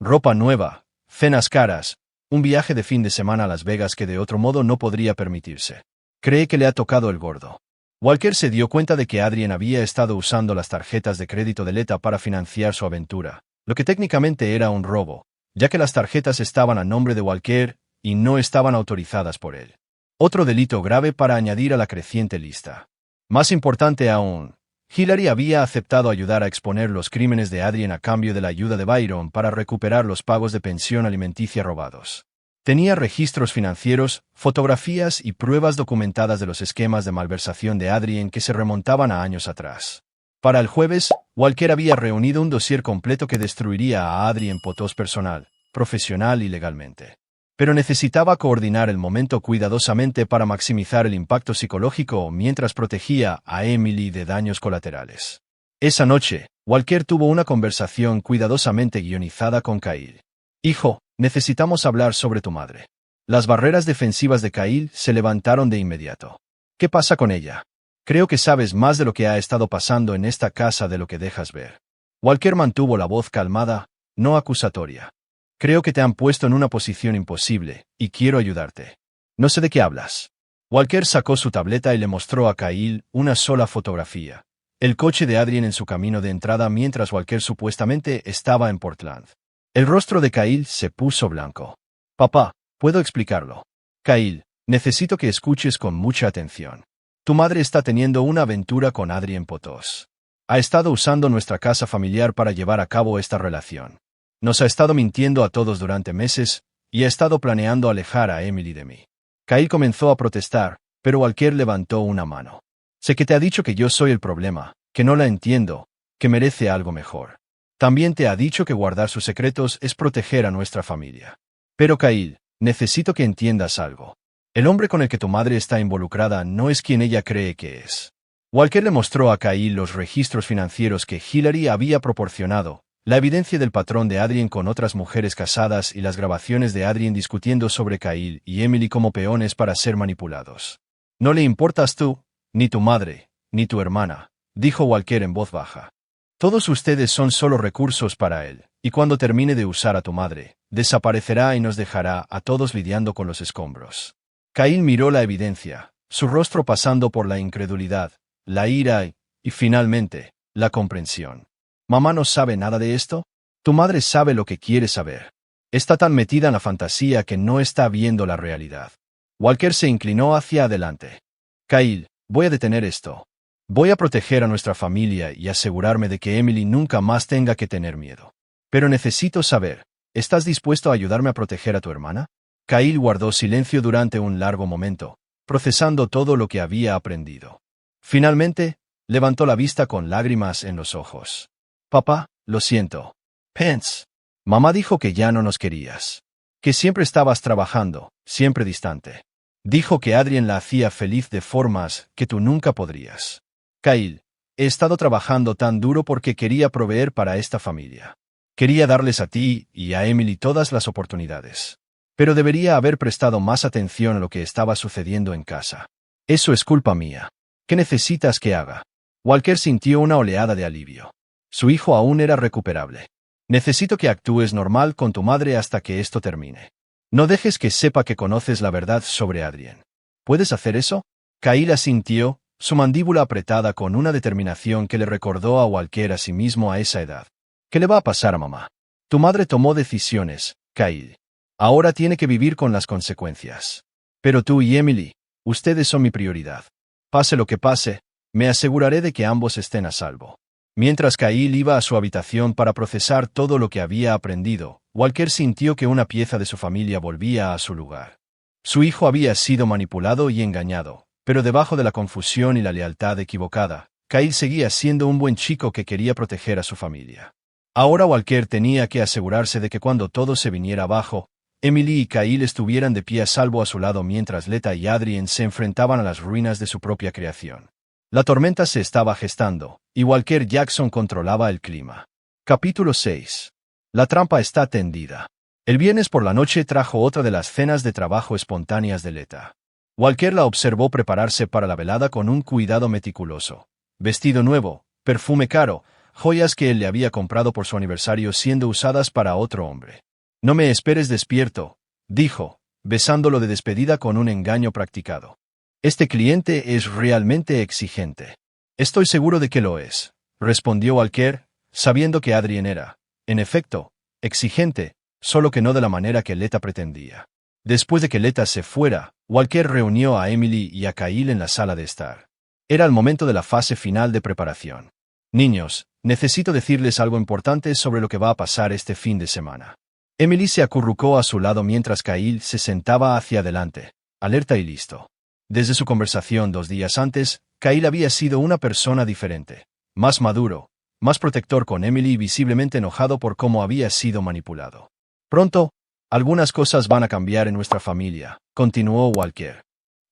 Ropa nueva, cenas caras, un viaje de fin de semana a Las Vegas que de otro modo no podría permitirse. Cree que le ha tocado el gordo. Walker se dio cuenta de que Adrien había estado usando las tarjetas de crédito de Leta para financiar su aventura, lo que técnicamente era un robo, ya que las tarjetas estaban a nombre de Walker y no estaban autorizadas por él. Otro delito grave para añadir a la creciente lista. Más importante aún, Hillary había aceptado ayudar a exponer los crímenes de Adrien a cambio de la ayuda de Byron para recuperar los pagos de pensión alimenticia robados. Tenía registros financieros, fotografías y pruebas documentadas de los esquemas de malversación de Adrien que se remontaban a años atrás. Para el jueves, Walker había reunido un dossier completo que destruiría a Adrien Potos personal, profesional y legalmente. Pero necesitaba coordinar el momento cuidadosamente para maximizar el impacto psicológico mientras protegía a Emily de daños colaterales. Esa noche, Walker tuvo una conversación cuidadosamente guionizada con Kyle. «Hijo, necesitamos hablar sobre tu madre». Las barreras defensivas de Kyle se levantaron de inmediato. «¿Qué pasa con ella? Creo que sabes más de lo que ha estado pasando en esta casa de lo que dejas ver». Walker mantuvo la voz calmada, no acusatoria. «Creo que te han puesto en una posición imposible, y quiero ayudarte. No sé de qué hablas». Walker sacó su tableta y le mostró a Kyle una sola fotografía. El coche de Adrien en su camino de entrada mientras Walker supuestamente estaba en Portland. El rostro de Kyle se puso blanco. «Papá, puedo explicarlo». «Kyle, necesito que escuches con mucha atención. Tu madre está teniendo una aventura con Adrien Potos. Ha estado usando nuestra casa familiar para llevar a cabo esta relación. Nos ha estado mintiendo a todos durante meses, y ha estado planeando alejar a Emily de mí». Kyle comenzó a protestar, pero Walker levantó una mano. «Sé que te ha dicho que yo soy el problema, que no la entiendo, que merece algo mejor. También te ha dicho que guardar sus secretos es proteger a nuestra familia. Pero Kyle, necesito que entiendas algo. El hombre con el que tu madre está involucrada no es quien ella cree que es». Walker le mostró a Kyle los registros financieros que Hillary había proporcionado, la evidencia del patrón de Adrien con otras mujeres casadas y las grabaciones de Adrien discutiendo sobre Kyle y Emily como peones para ser manipulados. «No le importas tú, ni tu madre, ni tu hermana», dijo Walker en voz baja. «Todos ustedes son solo recursos para él, y cuando termine de usar a tu madre, desaparecerá y nos dejará a todos lidiando con los escombros». Kyle miró la evidencia, su rostro pasando por la incredulidad, la ira y, finalmente, la comprensión. «¿Mamá no sabe nada de esto? Tu madre sabe lo que quiere saber. Está tan metida en la fantasía que no está viendo la realidad». Walker se inclinó hacia adelante. «Kyle, voy a detener esto. Voy a proteger a nuestra familia y asegurarme de que Emily nunca más tenga que tener miedo. Pero necesito saber, ¿estás dispuesto a ayudarme a proteger a tu hermana?» Kyle guardó silencio durante un largo momento, procesando todo lo que había aprendido. Finalmente, levantó la vista con lágrimas en los ojos. «Papá, lo siento. Pence. Mamá dijo que ya no nos querías. Que siempre estabas trabajando, siempre distante. Dijo que Adrien la hacía feliz de formas que tú nunca podrías. Kyle, he estado trabajando tan duro porque quería proveer para esta familia. Quería darles a ti y a Emily todas las oportunidades. Pero debería haber prestado más atención a lo que estaba sucediendo en casa. Eso es culpa mía. ¿Qué necesitas que haga?» Walker sintió una oleada de alivio. Su hijo aún era recuperable. «Necesito que actúes normal con tu madre hasta que esto termine. No dejes que sepa que conoces la verdad sobre Adrien. ¿Puedes hacer eso?» Kyle asintió, su mandíbula apretada con una determinación que le recordó a Walker a sí mismo a esa edad. «¿Qué le va a pasar a mamá? Tu madre tomó decisiones, Kyle. Ahora tiene que vivir con las consecuencias. Pero tú y Emily, ustedes son mi prioridad. Pase lo que pase, me aseguraré de que ambos estén a salvo». Mientras Kyle iba a su habitación para procesar todo lo que había aprendido, Walker sintió que una pieza de su familia volvía a su lugar. Su hijo había sido manipulado y engañado, pero debajo de la confusión y la lealtad equivocada, Kyle seguía siendo un buen chico que quería proteger a su familia. Ahora Walker tenía que asegurarse de que cuando todo se viniera abajo, Emily y Kyle estuvieran de pie a salvo a su lado mientras Leta y Adrien se enfrentaban a las ruinas de su propia creación. La tormenta se estaba gestando, y Walker Jackson controlaba el clima. Capítulo 6. La trampa está tendida. El viernes por la noche trajo otra de las cenas de trabajo espontáneas de Leta. Walker la observó prepararse para la velada con un cuidado meticuloso. Vestido nuevo, perfume caro, joyas que él le había comprado por su aniversario siendo usadas para otro hombre. «No me esperes despierto», dijo, besándolo de despedida con un engaño practicado. «Este cliente es realmente exigente». «Estoy seguro de que lo es», respondió Walker, sabiendo que Adrien era, en efecto, exigente, solo que no de la manera que Leta pretendía. Después de que Leta se fuera, Walker reunió a Emily y a Kyle en la sala de estar. Era el momento de la fase final de preparación. Niños, necesito decirles algo importante sobre lo que va a pasar este fin de semana. Emily se acurrucó a su lado mientras Kyle se sentaba hacia adelante, alerta y listo. Desde su conversación 2 días antes, Kyle había sido una persona diferente, más maduro, más protector con Emily y visiblemente enojado por cómo había sido manipulado. Pronto, algunas cosas van a cambiar en nuestra familia, continuó Walker.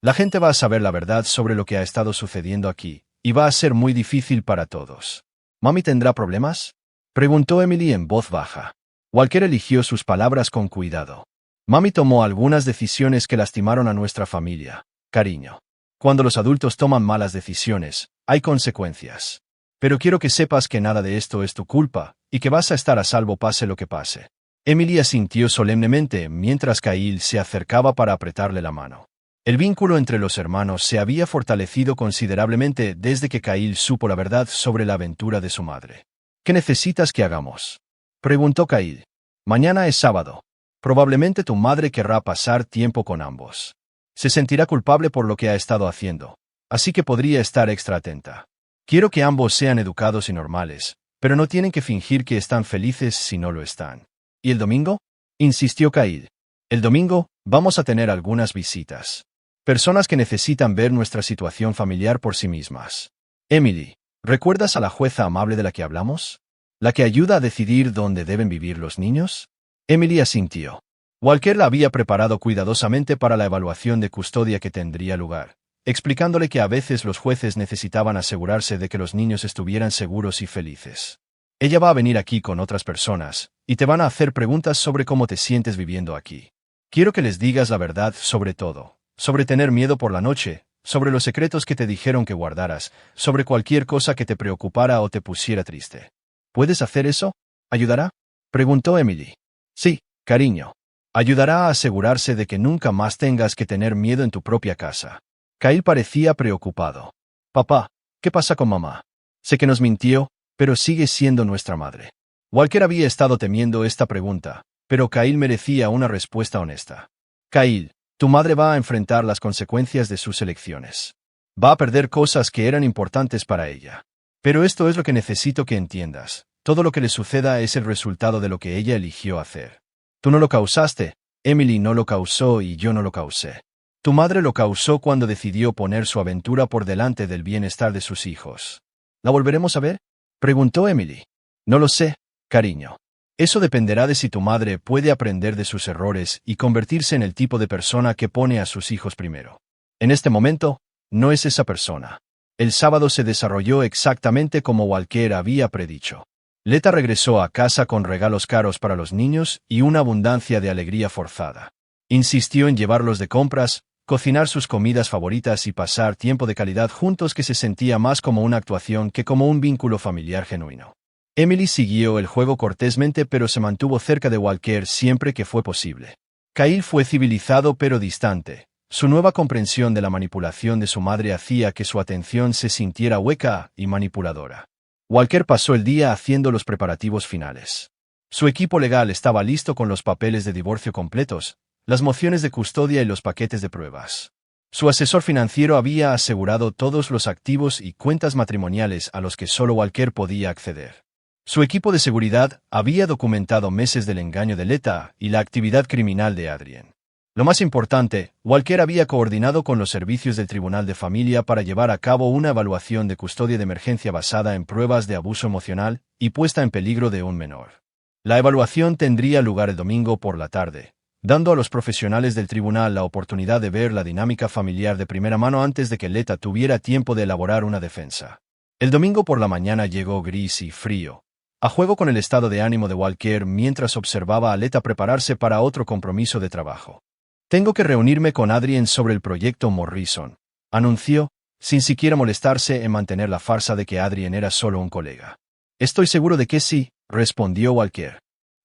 La gente va a saber la verdad sobre lo que ha estado sucediendo aquí, y va a ser muy difícil para todos. ¿Mami tendrá problemas?, preguntó Emily en voz baja. Walker eligió sus palabras con cuidado. Mami tomó algunas decisiones que lastimaron a nuestra familia, cariño. Cuando los adultos toman malas decisiones, hay consecuencias. Pero quiero que sepas que nada de esto es tu culpa, y que vas a estar a salvo pase lo que pase. Emily asintió solemnemente mientras Kyle se acercaba para apretarle la mano. El vínculo entre los hermanos se había fortalecido considerablemente desde que Kyle supo la verdad sobre la aventura de su madre. ¿Qué necesitas que hagamos?, preguntó Kyle. Mañana es sábado. Probablemente tu madre querrá pasar tiempo con ambos. Se sentirá culpable por lo que ha estado haciendo, así que podría estar extra atenta. Quiero que ambos sean educados y normales, pero no tienen que fingir que están felices si no lo están. ¿Y el domingo?, insistió Kyle. El domingo, vamos a tener algunas visitas. Personas que necesitan ver nuestra situación familiar por sí mismas. Emily, ¿recuerdas a la jueza amable de la que hablamos? ¿La que ayuda a decidir dónde deben vivir los niños? Emily asintió. Walker la había preparado cuidadosamente para la evaluación de custodia que tendría lugar, explicándole que a veces los jueces necesitaban asegurarse de que los niños estuvieran seguros y felices. Ella va a venir aquí con otras personas, y te van a hacer preguntas sobre cómo te sientes viviendo aquí. Quiero que les digas la verdad sobre todo, sobre tener miedo por la noche, sobre los secretos que te dijeron que guardaras, sobre cualquier cosa que te preocupara o te pusiera triste. ¿Puedes hacer eso? ¿Ayudará?, preguntó Emily. Sí, cariño. Ayudará a asegurarse de que nunca más tengas que tener miedo en tu propia casa. Kyle parecía preocupado. Papá, ¿qué pasa con mamá? Sé que nos mintió, pero sigue siendo nuestra madre. Walker había estado temiendo esta pregunta, pero Kyle merecía una respuesta honesta. Kyle, tu madre va a enfrentar las consecuencias de sus elecciones. Va a perder cosas que eran importantes para ella. Pero esto es lo que necesito que entiendas. Todo lo que le suceda es el resultado de lo que ella eligió hacer. Tú no lo causaste, Emily no lo causó y yo no lo causé. Tu madre lo causó cuando decidió poner su aventura por delante del bienestar de sus hijos. ¿La volveremos a ver?, preguntó Emily. No lo sé, cariño. Eso dependerá de si tu madre puede aprender de sus errores y convertirse en el tipo de persona que pone a sus hijos primero. En este momento, no es esa persona. El sábado se desarrolló exactamente como Walker había predicho. Leta regresó a casa con regalos caros para los niños y una abundancia de alegría forzada. Insistió en llevarlos de compras, cocinar sus comidas favoritas y pasar tiempo de calidad juntos que se sentía más como una actuación que como un vínculo familiar genuino. Emily siguió el juego cortésmente pero se mantuvo cerca de Walker siempre que fue posible. Kyle fue civilizado pero distante. Su nueva comprensión de la manipulación de su madre hacía que su atención se sintiera hueca y manipuladora. Walker pasó el día haciendo los preparativos finales. Su equipo legal estaba listo con los papeles de divorcio completos, las mociones de custodia y los paquetes de pruebas. Su asesor financiero había asegurado todos los activos y cuentas matrimoniales a los que solo Walker podía acceder. Su equipo de seguridad había documentado meses del engaño de Leta y la actividad criminal de Adrien. Lo más importante, Walker había coordinado con los servicios del Tribunal de Familia para llevar a cabo una evaluación de custodia de emergencia basada en pruebas de abuso emocional y puesta en peligro de un menor. La evaluación tendría lugar el domingo por la tarde, dando a los profesionales del tribunal la oportunidad de ver la dinámica familiar de primera mano antes de que Leta tuviera tiempo de elaborar una defensa. El domingo por la mañana llegó gris y frío, a juego con el estado de ánimo de Walker mientras observaba a Leta prepararse para otro compromiso de trabajo. Tengo que reunirme con Adrien sobre el proyecto Morrison, anunció, sin siquiera molestarse en mantener la farsa de que Adrien era solo un colega. Estoy seguro de que sí, respondió Walker.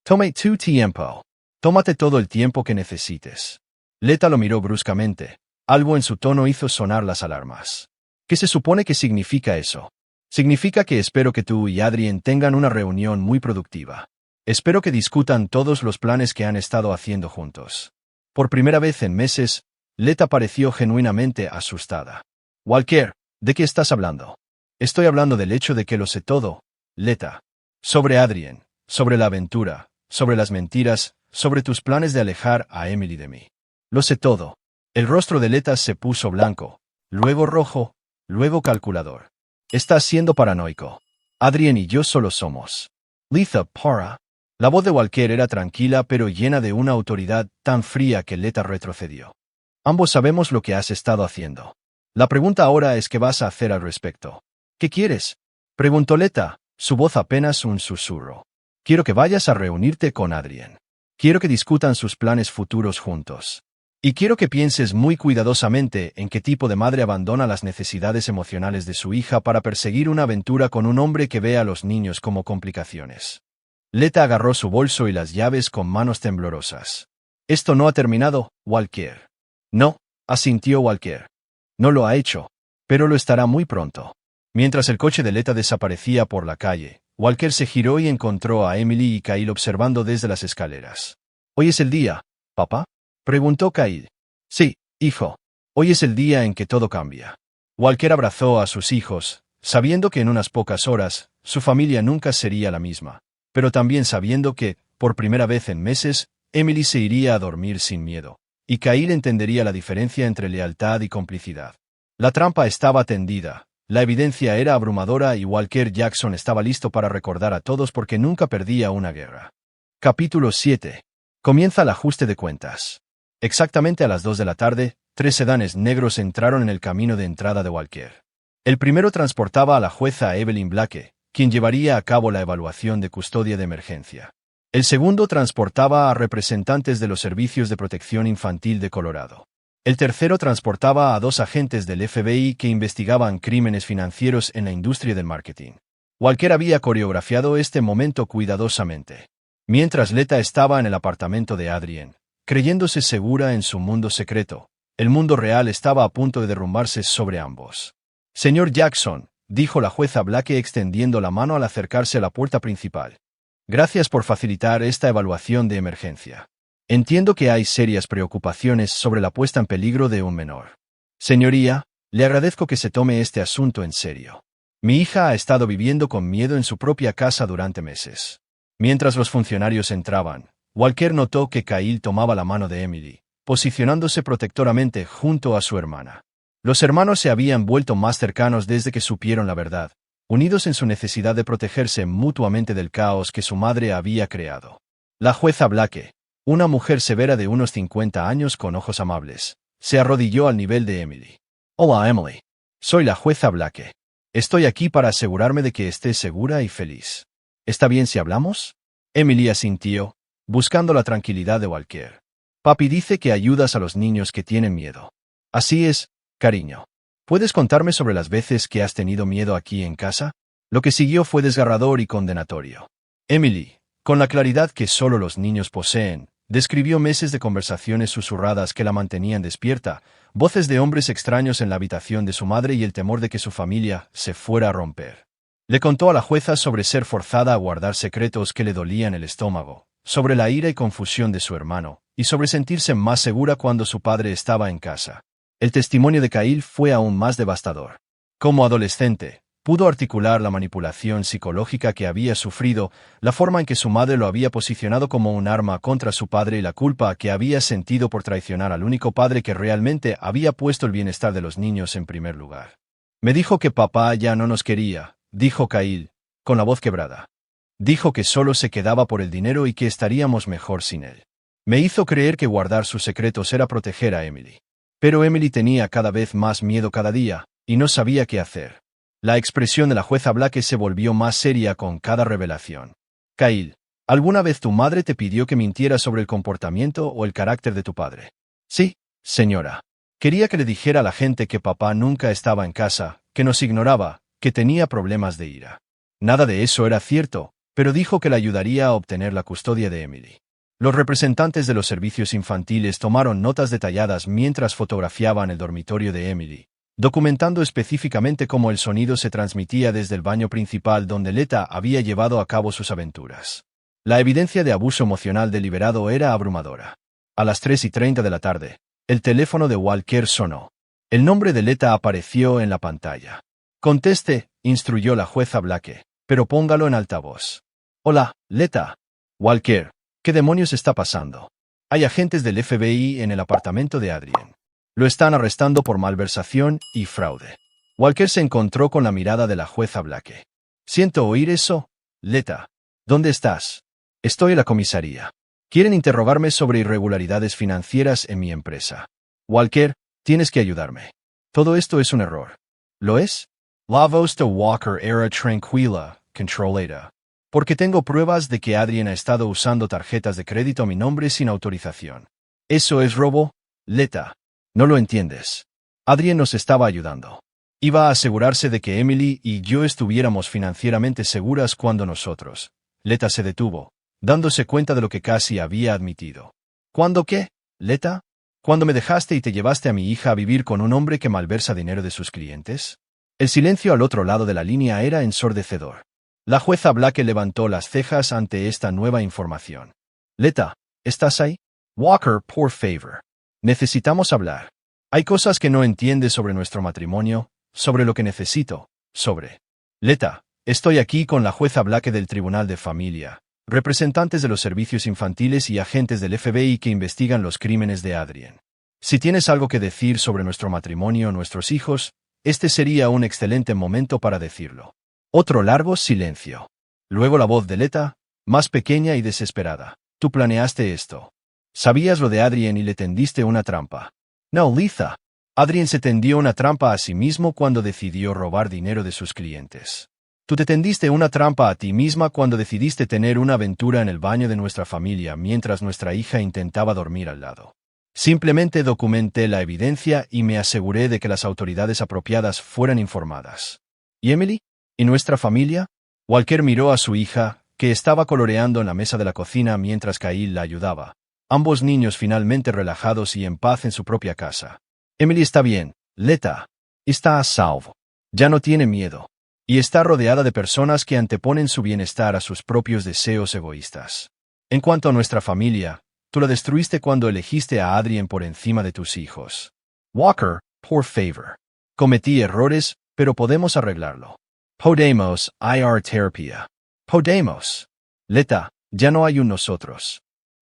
Tome tu tiempo. Tómate todo el tiempo que necesites. Leta lo miró bruscamente. Algo en su tono hizo sonar las alarmas. ¿Qué se supone que significa eso? Significa que espero que tú y Adrien tengan una reunión muy productiva. Espero que discutan todos los planes que han estado haciendo juntos. Por primera vez en meses, Leta pareció genuinamente asustada. Walker, ¿De qué estás hablando? Estoy hablando del hecho de que lo sé todo, Leta. Sobre Adrien, sobre la aventura, sobre las mentiras, sobre tus planes de alejar a Emily de mí. Lo sé todo. El rostro de Leta se puso blanco, luego rojo, luego calculador. Estás siendo paranoico. Adrien y yo solo somos. Letha para. La voz de Walker era tranquila pero llena de una autoridad tan fría que Leta retrocedió. Ambos sabemos lo que has estado haciendo. La pregunta ahora es qué vas a hacer al respecto. ¿Qué quieres? Preguntó Leta, su voz apenas un susurro. Quiero que vayas a reunirte con Adrien. Quiero que discutan sus planes futuros juntos. Y quiero que pienses muy cuidadosamente en qué tipo de madre abandona las necesidades emocionales de su hija para perseguir una aventura con un hombre que ve a los niños como complicaciones. Leta agarró su bolso y las llaves con manos temblorosas. Esto no ha terminado, Walker. No, asintió Walker. No lo ha hecho, pero lo estará muy pronto. Mientras el coche de Leta desaparecía por la calle, Walker se giró y encontró a Emily y Kyle observando desde las escaleras. ¿Hoy es el día, papá? Preguntó Kyle. Sí, hijo. Hoy es el día en que todo cambia. Walker abrazó a sus hijos, sabiendo que en unas pocas horas, su familia nunca sería la misma, pero también sabiendo que, por primera vez en meses, Emily se iría a dormir sin miedo, y Kyle entendería la diferencia entre lealtad y complicidad. La trampa estaba tendida, la evidencia era abrumadora y Walker Jackson estaba listo para recordar a todos porque nunca perdía una guerra. Capítulo 7. Comienza el ajuste de cuentas. Exactamente a las 2 de la tarde, 3 sedanes negros entraron en el camino de entrada de Walker. El primero transportaba a la jueza Evelyn Blake, quien llevaría a cabo la evaluación de custodia de emergencia. El segundo transportaba a representantes de los Servicios de Protección Infantil de Colorado. El tercero transportaba a 2 agentes del FBI que investigaban crímenes financieros en la industria del marketing. Walker había coreografiado este momento cuidadosamente. Mientras Leta estaba en el apartamento de Adrien, creyéndose segura en su mundo secreto, el mundo real estaba a punto de derrumbarse sobre ambos. Señor Jackson, dijo la jueza Blake extendiendo la mano al acercarse a la puerta principal. Gracias por facilitar esta evaluación de emergencia. Entiendo que hay serias preocupaciones sobre la puesta en peligro de un menor. Señoría, le agradezco que se tome este asunto en serio. Mi hija ha estado viviendo con miedo en su propia casa durante meses. Mientras los funcionarios entraban, Walker notó que Kyle tomaba la mano de Emily, posicionándose protectoramente junto a su hermana. Los hermanos se habían vuelto más cercanos desde que supieron la verdad, unidos en su necesidad de protegerse mutuamente del caos que su madre había creado. La jueza Blake, una mujer severa de unos 50 años con ojos amables, se arrodilló al nivel de Emily. Hola, Emily. Soy la jueza Blake. Estoy aquí para asegurarme de que estés segura y feliz. ¿Está bien si hablamos? Emily asintió, buscando la tranquilidad de Walker. Papi dice que ayudas a los niños que tienen miedo. Así es, cariño. ¿Puedes contarme sobre las veces que has tenido miedo aquí en casa? Lo que siguió fue desgarrador y condenatorio. Emily, con la claridad que solo los niños poseen, describió meses de conversaciones susurradas que la mantenían despierta, voces de hombres extraños en la habitación de su madre y el temor de que su familia se fuera a romper. Le contó a la jueza sobre ser forzada a guardar secretos que le dolían el estómago, sobre la ira y confusión de su hermano, y sobre sentirse más segura cuando su padre estaba en casa. El testimonio de Kyle fue aún más devastador. Como adolescente, pudo articular la manipulación psicológica que había sufrido, la forma en que su madre lo había posicionado como un arma contra su padre y la culpa que había sentido por traicionar al único padre que realmente había puesto el bienestar de los niños en primer lugar. Me dijo que papá ya no nos quería, dijo Kyle, con la voz quebrada. Dijo que solo se quedaba por el dinero y que estaríamos mejor sin él. Me hizo creer que guardar sus secretos era proteger a Emily. Pero Emily tenía cada vez más miedo cada día, y no sabía qué hacer. La expresión de la jueza Blake se volvió más seria con cada revelación. Kyle, ¿alguna vez tu madre te pidió que mintieras sobre el comportamiento o el carácter de tu padre? Sí, señora. Quería que le dijera a la gente que papá nunca estaba en casa, que nos ignoraba, que tenía problemas de ira. Nada de eso era cierto, pero dijo que le ayudaría a obtener la custodia de Emily. Los representantes de los servicios infantiles tomaron notas detalladas mientras fotografiaban el dormitorio de Emily, documentando específicamente cómo el sonido se transmitía desde el baño principal donde Leta había llevado a cabo sus aventuras. La evidencia de abuso emocional deliberado era abrumadora. A las 3:30 de la tarde, el teléfono de Walker sonó. El nombre de Leta apareció en la pantalla. Conteste, instruyó la jueza Blake, pero póngalo en altavoz. Hola, Leta. Walker, ¿qué demonios está pasando? Hay agentes del FBI en el apartamento de Adrien. Lo están arrestando por malversación y fraude. Walker se encontró con la mirada de la jueza Blake. Siento oír eso, Leta. ¿Dónde estás? Estoy en la comisaría. Quieren interrogarme sobre irregularidades financieras en mi empresa. Walker, tienes que ayudarme. Todo esto es un error. ¿Lo es? La voz de Walker era tranquila, controlada. Porque tengo pruebas de que Adrien ha estado usando tarjetas de crédito a mi nombre sin autorización. ¿Eso es robo, Leta? No lo entiendes. Adrien nos estaba ayudando. Iba a asegurarse de que Emily y yo estuviéramos financieramente seguras cuando nosotros. Leta se detuvo, dándose cuenta de lo que casi había admitido. ¿Cuándo qué, Leta? ¿Cuándo me dejaste y te llevaste a mi hija a vivir con un hombre que malversa dinero de sus clientes? El silencio al otro lado de la línea era ensordecedor. La jueza Blake levantó las cejas ante esta nueva información. Leta, ¿estás ahí? Walker, por favor. Necesitamos hablar. Hay cosas que no entiendes sobre nuestro matrimonio, sobre lo que necesito, sobre... Leta, estoy aquí con la jueza Blake del Tribunal de Familia, representantes de los servicios infantiles y agentes del FBI que investigan los crímenes de Adrien. Si tienes algo que decir sobre nuestro matrimonio o nuestros hijos, este sería un excelente momento para decirlo. Otro largo silencio. Luego la voz de Leta, más pequeña y desesperada. Tú planeaste esto. Sabías lo de Adrien y le tendiste una trampa. No, Lisa. Adrien se tendió una trampa a sí mismo cuando decidió robar dinero de sus clientes. Tú te tendiste una trampa a ti misma cuando decidiste tener una aventura en el baño de nuestra familia mientras nuestra hija intentaba dormir al lado. Simplemente documenté la evidencia y me aseguré de que las autoridades apropiadas fueran informadas. ¿Y Emily? ¿Y nuestra familia? Walker miró a su hija, que estaba coloreando en la mesa de la cocina mientras Kyle la ayudaba. Ambos niños finalmente relajados y en paz en su propia casa. Emily está bien, Leta. Está a salvo. Ya no tiene miedo. Y está rodeada de personas que anteponen su bienestar a sus propios deseos egoístas. En cuanto a nuestra familia, tú la destruiste cuando elegiste a Adrien por encima de tus hijos. Walker, por favor. Cometí errores, pero podemos arreglarlo. Podemos, ir terapia. Podemos. Leta, ya no hay un nosotros.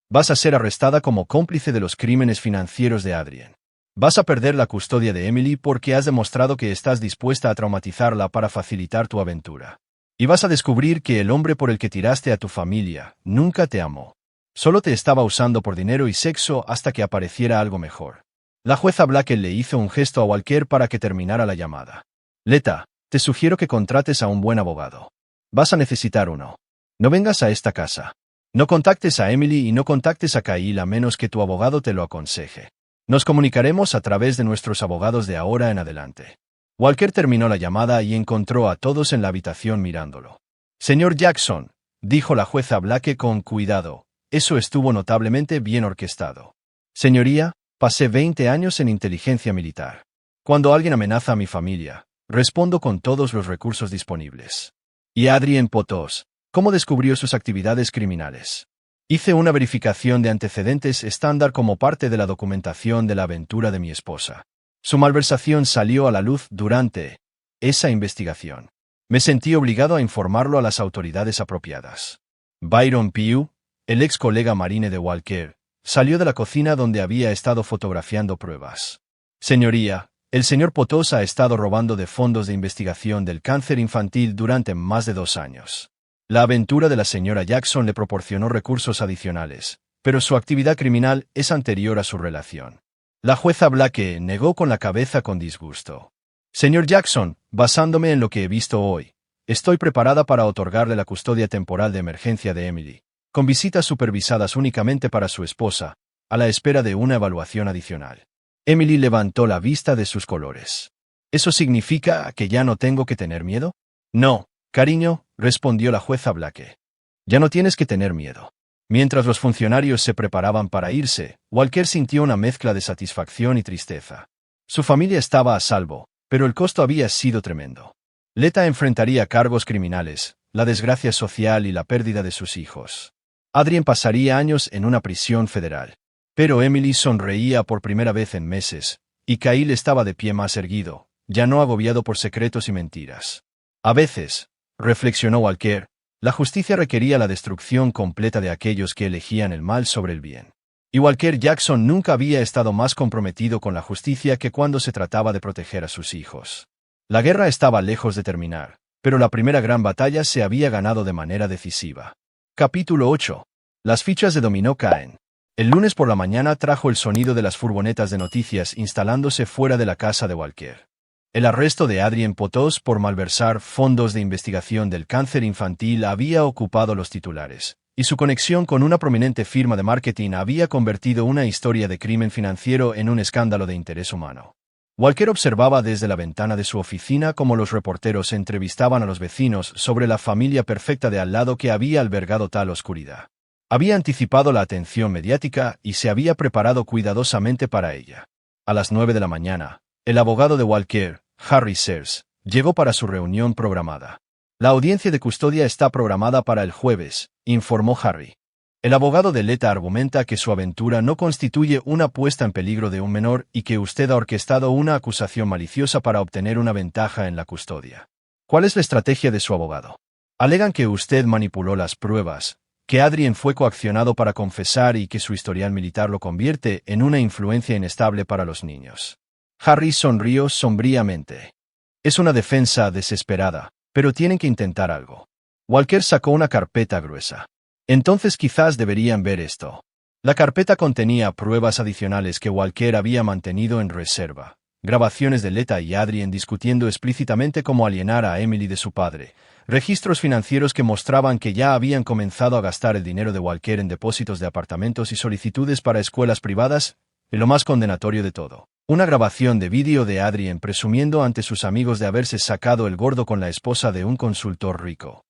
Vas a ser arrestada como cómplice de los crímenes financieros de Adrien. Vas a perder la custodia de Emily porque has demostrado que estás dispuesta a traumatizarla para facilitar tu aventura. Y vas a descubrir que el hombre por el que tiraste a tu familia nunca te amó. Solo te estaba usando por dinero y sexo hasta que apareciera algo mejor. La jueza Blake le hizo un gesto a Walker para que terminara la llamada. Leta, te sugiero que contrates a un buen abogado. Vas a necesitar uno. No vengas a esta casa. No contactes a Emily y no contactes a Kyle a menos que tu abogado te lo aconseje. Nos comunicaremos a través de nuestros abogados de ahora en adelante. Walker terminó la llamada y encontró a todos en la habitación mirándolo. Señor Jackson, dijo la jueza Blake con cuidado, eso estuvo notablemente bien orquestado. Señoría, pasé 20 años en inteligencia militar. Cuando alguien amenaza a mi familia, respondo con todos los recursos disponibles. Y Adrien Potos, ¿cómo descubrió sus actividades criminales? Hice una verificación de antecedentes estándar como parte de la documentación de la aventura de mi esposa. Su malversación salió a la luz durante esa investigación. Me sentí obligado a informarlo a las autoridades apropiadas. Byron Pugh, el ex colega marine de Walker, salió de la cocina donde había estado fotografiando pruebas. Señoría, el señor Potos ha estado robando de fondos de investigación del cáncer infantil durante más de 2 años. La aventura de la señora Jackson le proporcionó recursos adicionales, pero su actividad criminal es anterior a su relación. La jueza Blake negó con la cabeza con disgusto. Señor Jackson, basándome en lo que he visto hoy, estoy preparada para otorgarle la custodia temporal de emergencia de Emily, con visitas supervisadas únicamente para su esposa, a la espera de una evaluación adicional. Emily levantó la vista de sus colores. ¿Eso significa que ya no tengo que tener miedo? No, cariño, respondió la jueza Blake. Ya no tienes que tener miedo. Mientras los funcionarios se preparaban para irse, Walker sintió una mezcla de satisfacción y tristeza. Su familia estaba a salvo, pero el costo había sido tremendo. Leta enfrentaría cargos criminales, la desgracia social y la pérdida de sus hijos. Adrien pasaría años en una prisión federal. Pero Emily sonreía por primera vez en meses, y Kyle estaba de pie más erguido, ya no agobiado por secretos y mentiras. A veces, reflexionó Walker, la justicia requería la destrucción completa de aquellos que elegían el mal sobre el bien. Y Walker Jackson nunca había estado más comprometido con la justicia que cuando se trataba de proteger a sus hijos. La guerra estaba lejos de terminar, pero la primera gran batalla se había ganado de manera decisiva. Capítulo 8. Las fichas de dominó caen. El lunes por la mañana trajo el sonido de las furgonetas de noticias instalándose fuera de la casa de Walker. El arresto de Adrien Potos por malversar fondos de investigación del cáncer infantil había ocupado los titulares, y su conexión con una prominente firma de marketing había convertido una historia de crimen financiero en un escándalo de interés humano. Walker observaba desde la ventana de su oficina cómo los reporteros entrevistaban a los vecinos sobre la familia perfecta de al lado que había albergado tal oscuridad. Había anticipado la atención mediática y se había preparado cuidadosamente para ella. A las 9 de la mañana, el abogado de Walker, Harry Sears, llegó para su reunión programada. La audiencia de custodia está programada para el jueves, informó Harry. El abogado de Leta argumenta que su aventura no constituye una puesta en peligro de un menor y que usted ha orquestado una acusación maliciosa para obtener una ventaja en la custodia. ¿Cuál es la estrategia de su abogado? Alegan que usted manipuló las pruebas, que Adrien fue coaccionado para confesar y que su historial militar lo convierte en una influencia inestable para los niños. Harry sonrió sombríamente. Es una defensa desesperada, pero tienen que intentar algo. Walker sacó una carpeta gruesa. Entonces quizás deberían ver esto. La carpeta contenía pruebas adicionales que Walker había mantenido en reserva. Grabaciones de Leta y Adrien discutiendo explícitamente cómo alienar a Emily de su padre. Registros financieros que mostraban que ya habían comenzado a gastar el dinero de Walker en depósitos de apartamentos y solicitudes para escuelas privadas. Y lo más condenatorio de todo, una grabación de vídeo de Adrien presumiendo ante sus amigos de haberse sacado el gordo con la esposa de un consultor rico.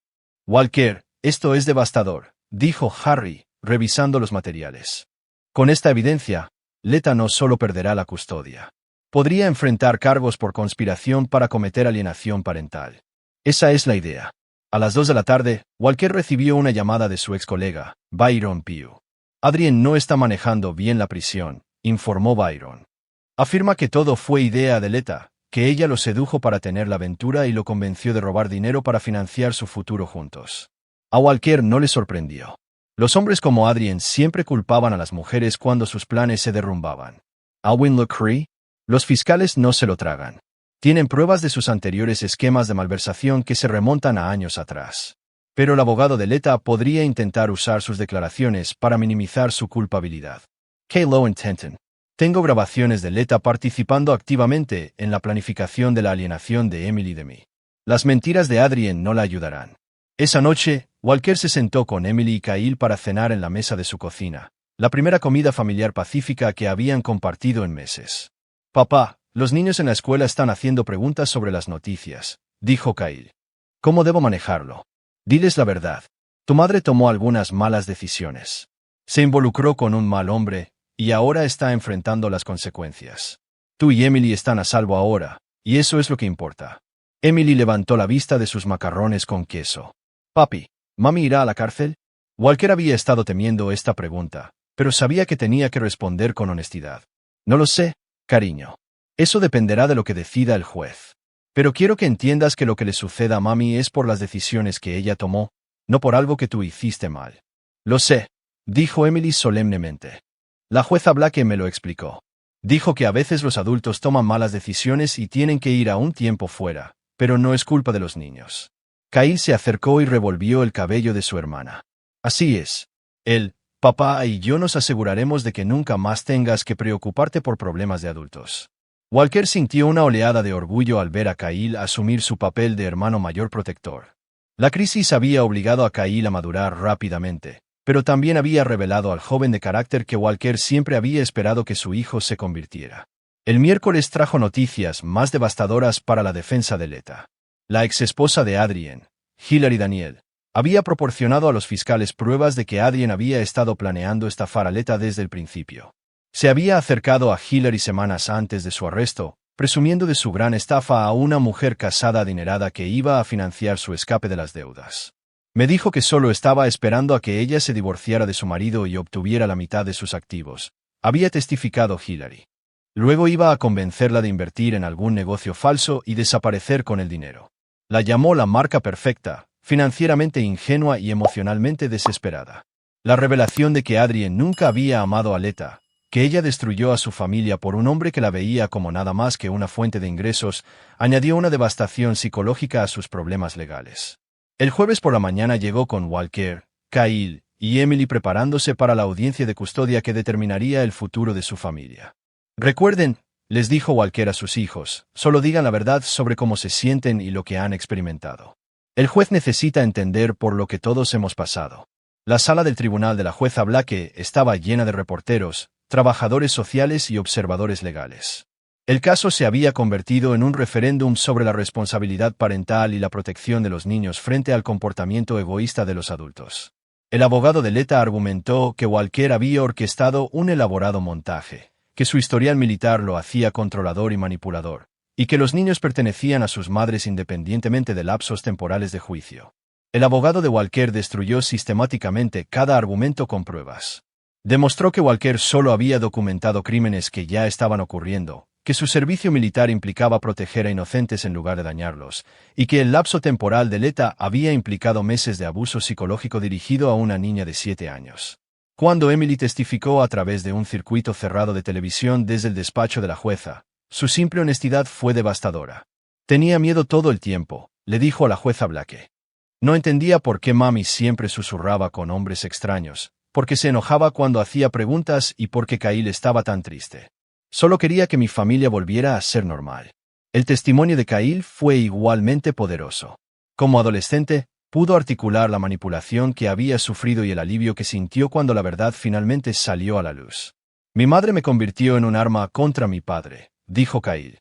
Walker, esto es devastador, dijo Harry, revisando los materiales. Con esta evidencia, Leta no solo perderá la custodia. Podría enfrentar cargos por conspiración para cometer alienación parental. Esa es la idea. A las 2 de la tarde, Walker recibió una llamada de su ex colega, Byron Pugh. Adrien no está manejando bien la prisión, informó Byron. Afirma que todo fue idea de Leta, que ella lo sedujo para tener la aventura y lo convenció de robar dinero para financiar su futuro juntos. A Walker no le sorprendió. Los hombres como Adrien siempre culpaban a las mujeres cuando sus planes se derrumbaban. Alwyn LeCree, los fiscales no se lo tragan. Tienen pruebas de sus anteriores esquemas de malversación que se remontan a años atrás. Pero el abogado de Leta podría intentar usar sus declaraciones para minimizar su culpabilidad. Lowen Tenton. Tengo grabaciones de Leta participando activamente en la planificación de la alienación de Emily de mí. Las mentiras de Adrien no la ayudarán. Esa noche, Walker se sentó con Emily y Kyle para cenar en la mesa de su cocina, la primera comida familiar pacífica que habían compartido en meses. Papá, los niños en la escuela están haciendo preguntas sobre las noticias, dijo Kyle. ¿Cómo debo manejarlo? Diles la verdad. Tu madre tomó algunas malas decisiones. Se involucró con un mal hombre, y ahora está enfrentando las consecuencias. Tú y Emily están a salvo ahora, y eso es lo que importa. Emily levantó la vista de sus macarrones con queso. Papi, ¿mami irá a la cárcel? Walker había estado temiendo esta pregunta, pero sabía que tenía que responder con honestidad. No lo sé, cariño. Eso dependerá de lo que decida el juez. Pero quiero que entiendas que lo que le suceda a mami es por las decisiones que ella tomó, no por algo que tú hiciste mal. Lo sé, dijo Emily solemnemente. La jueza Blake me lo explicó. Dijo que a veces los adultos toman malas decisiones y tienen que ir a un tiempo fuera, pero no es culpa de los niños. Kyle se acercó y revolvió el cabello de su hermana. Así es. Él, papá y yo nos aseguraremos de que nunca más tengas que preocuparte por problemas de adultos. Walker sintió una oleada de orgullo al ver a Kyle asumir su papel de hermano mayor protector. La crisis había obligado a Kyle a madurar rápidamente, pero también había revelado al joven de carácter que Walker siempre había esperado que su hijo se convirtiera. El miércoles trajo noticias más devastadoras para la defensa de Leta. La exesposa de Adrien, Hilary Daniel, había proporcionado a los fiscales pruebas de que Adrien había estado planeando estafar a Leta desde el principio. Se había acercado a Hilary semanas antes de su arresto, presumiendo de su gran estafa a una mujer casada adinerada que iba a financiar su escape de las deudas. Me dijo que solo estaba esperando a que ella se divorciara de su marido y obtuviera la mitad de sus activos, había testificado Hilary. Luego iba a convencerla de invertir en algún negocio falso y desaparecer con el dinero. La llamó la marca perfecta, financieramente ingenua y emocionalmente desesperada. La revelación de que Adrien nunca había amado a Leta, que ella destruyó a su familia por un hombre que la veía como nada más que una fuente de ingresos, añadió una devastación psicológica a sus problemas legales. El jueves por la mañana llegó con Walker, Kyle y Emily preparándose para la audiencia de custodia que determinaría el futuro de su familia. Recuerden, les dijo Walker a sus hijos, solo digan la verdad sobre cómo se sienten y lo que han experimentado. El juez necesita entender por lo que todos hemos pasado. La sala del tribunal de la jueza Blake estaba llena de reporteros, trabajadores sociales y observadores legales. El caso se había convertido en un referéndum sobre la responsabilidad parental y la protección de los niños frente al comportamiento egoísta de los adultos. El abogado de Leta argumentó que Walker había orquestado un elaborado montaje, que su historial militar lo hacía controlador y manipulador, y que los niños pertenecían a sus madres independientemente de lapsos temporales de juicio. El abogado de Walker destruyó sistemáticamente cada argumento con pruebas. Demostró que Walker solo había documentado crímenes que ya estaban ocurriendo, que su servicio militar implicaba proteger a inocentes en lugar de dañarlos, y que el lapso temporal de Leta había implicado meses de abuso psicológico dirigido a una niña de 7 años. Cuando Emily testificó a través de un circuito cerrado de televisión desde el despacho de la jueza, su simple honestidad fue devastadora. Tenía miedo todo el tiempo, le dijo a la jueza Blake. No entendía por qué mami siempre susurraba con hombres extraños, porque se enojaba cuando hacía preguntas y porque Kyle estaba tan triste. Solo quería que mi familia volviera a ser normal. El testimonio de Kyle fue igualmente poderoso. Como adolescente, pudo articular la manipulación que había sufrido y el alivio que sintió cuando la verdad finalmente salió a la luz. Mi madre me convirtió en un arma contra mi padre, dijo Kyle.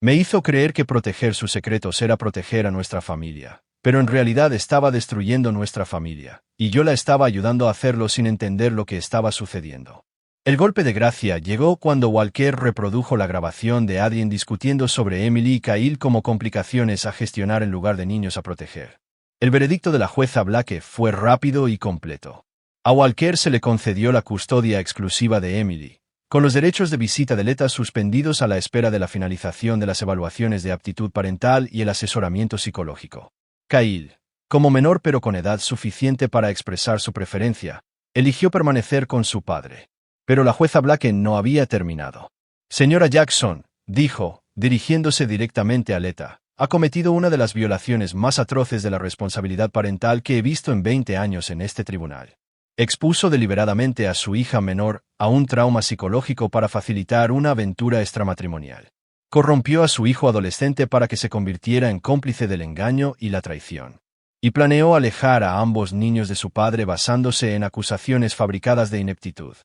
Me hizo creer que proteger sus secretos era proteger a nuestra familia, pero en realidad estaba destruyendo nuestra familia, y yo la estaba ayudando a hacerlo sin entender lo que estaba sucediendo. El golpe de gracia llegó cuando Walker reprodujo la grabación de Adrien discutiendo sobre Emily y Kyle como complicaciones a gestionar en lugar de niños a proteger. El veredicto de la jueza Blake fue rápido y completo. A Walker se le concedió la custodia exclusiva de Emily, con los derechos de visita de Leta suspendidos a la espera de la finalización de las evaluaciones de aptitud parental y el asesoramiento psicológico. Kyle, como menor pero con edad suficiente para expresar su preferencia, eligió permanecer con su padre. Pero la jueza Blake no había terminado. Señora Jackson, dijo, dirigiéndose directamente a Leta, ha cometido una de las violaciones más atroces de la responsabilidad parental que he visto en 20 años en este tribunal. Expuso deliberadamente a su hija menor a un trauma psicológico para facilitar una aventura extramatrimonial. Corrompió a su hijo adolescente para que se convirtiera en cómplice del engaño y la traición. Y planeó alejar a ambos niños de su padre basándose en acusaciones fabricadas de ineptitud.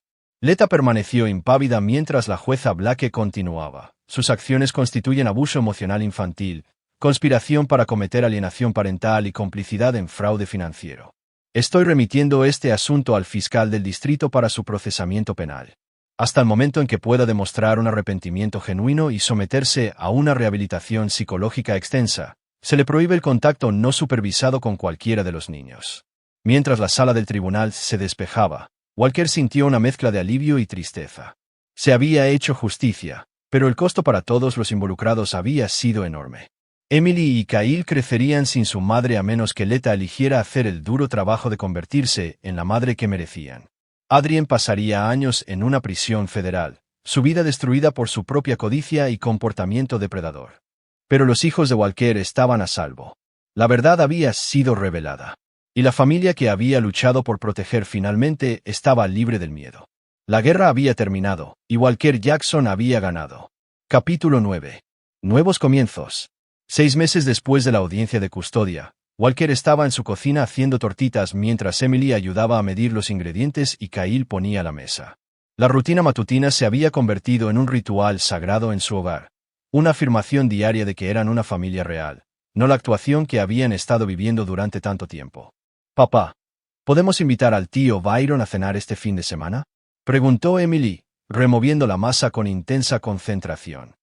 Leta permaneció impávida mientras la jueza Blake continuaba. Sus acciones constituyen abuso emocional infantil, conspiración para cometer alienación parental y complicidad en fraude financiero. Estoy remitiendo este asunto al fiscal del distrito para su procesamiento penal. Hasta el momento en que pueda demostrar un arrepentimiento genuino y someterse a una rehabilitación psicológica extensa, se le prohíbe el contacto no supervisado con cualquiera de los niños. Mientras la sala del tribunal se despejaba, Walker sintió una mezcla de alivio y tristeza. Se había hecho justicia, pero el costo para todos los involucrados había sido enorme. Emily y Kyle crecerían sin su madre a menos que Leta eligiera hacer el duro trabajo de convertirse en la madre que merecían. Adrien pasaría años en una prisión federal, su vida destruida por su propia codicia y comportamiento depredador. Pero los hijos de Walker estaban a salvo. La verdad había sido revelada. Y la familia que había luchado por proteger finalmente estaba libre del miedo. La guerra había terminado, y Walker Jackson había ganado. Capítulo 9. Nuevos comienzos. 6 meses después de la audiencia de custodia, Walker estaba en su cocina haciendo tortitas mientras Emily ayudaba a medir los ingredientes y Kyle ponía la mesa. La rutina matutina se había convertido en un ritual sagrado en su hogar, una afirmación diaria de que eran una familia real, no la actuación que habían estado viviendo durante tanto tiempo. «Papá, ¿podemos invitar al tío Byron a cenar este fin de semana?», preguntó Emily, removiendo la masa con intensa concentración.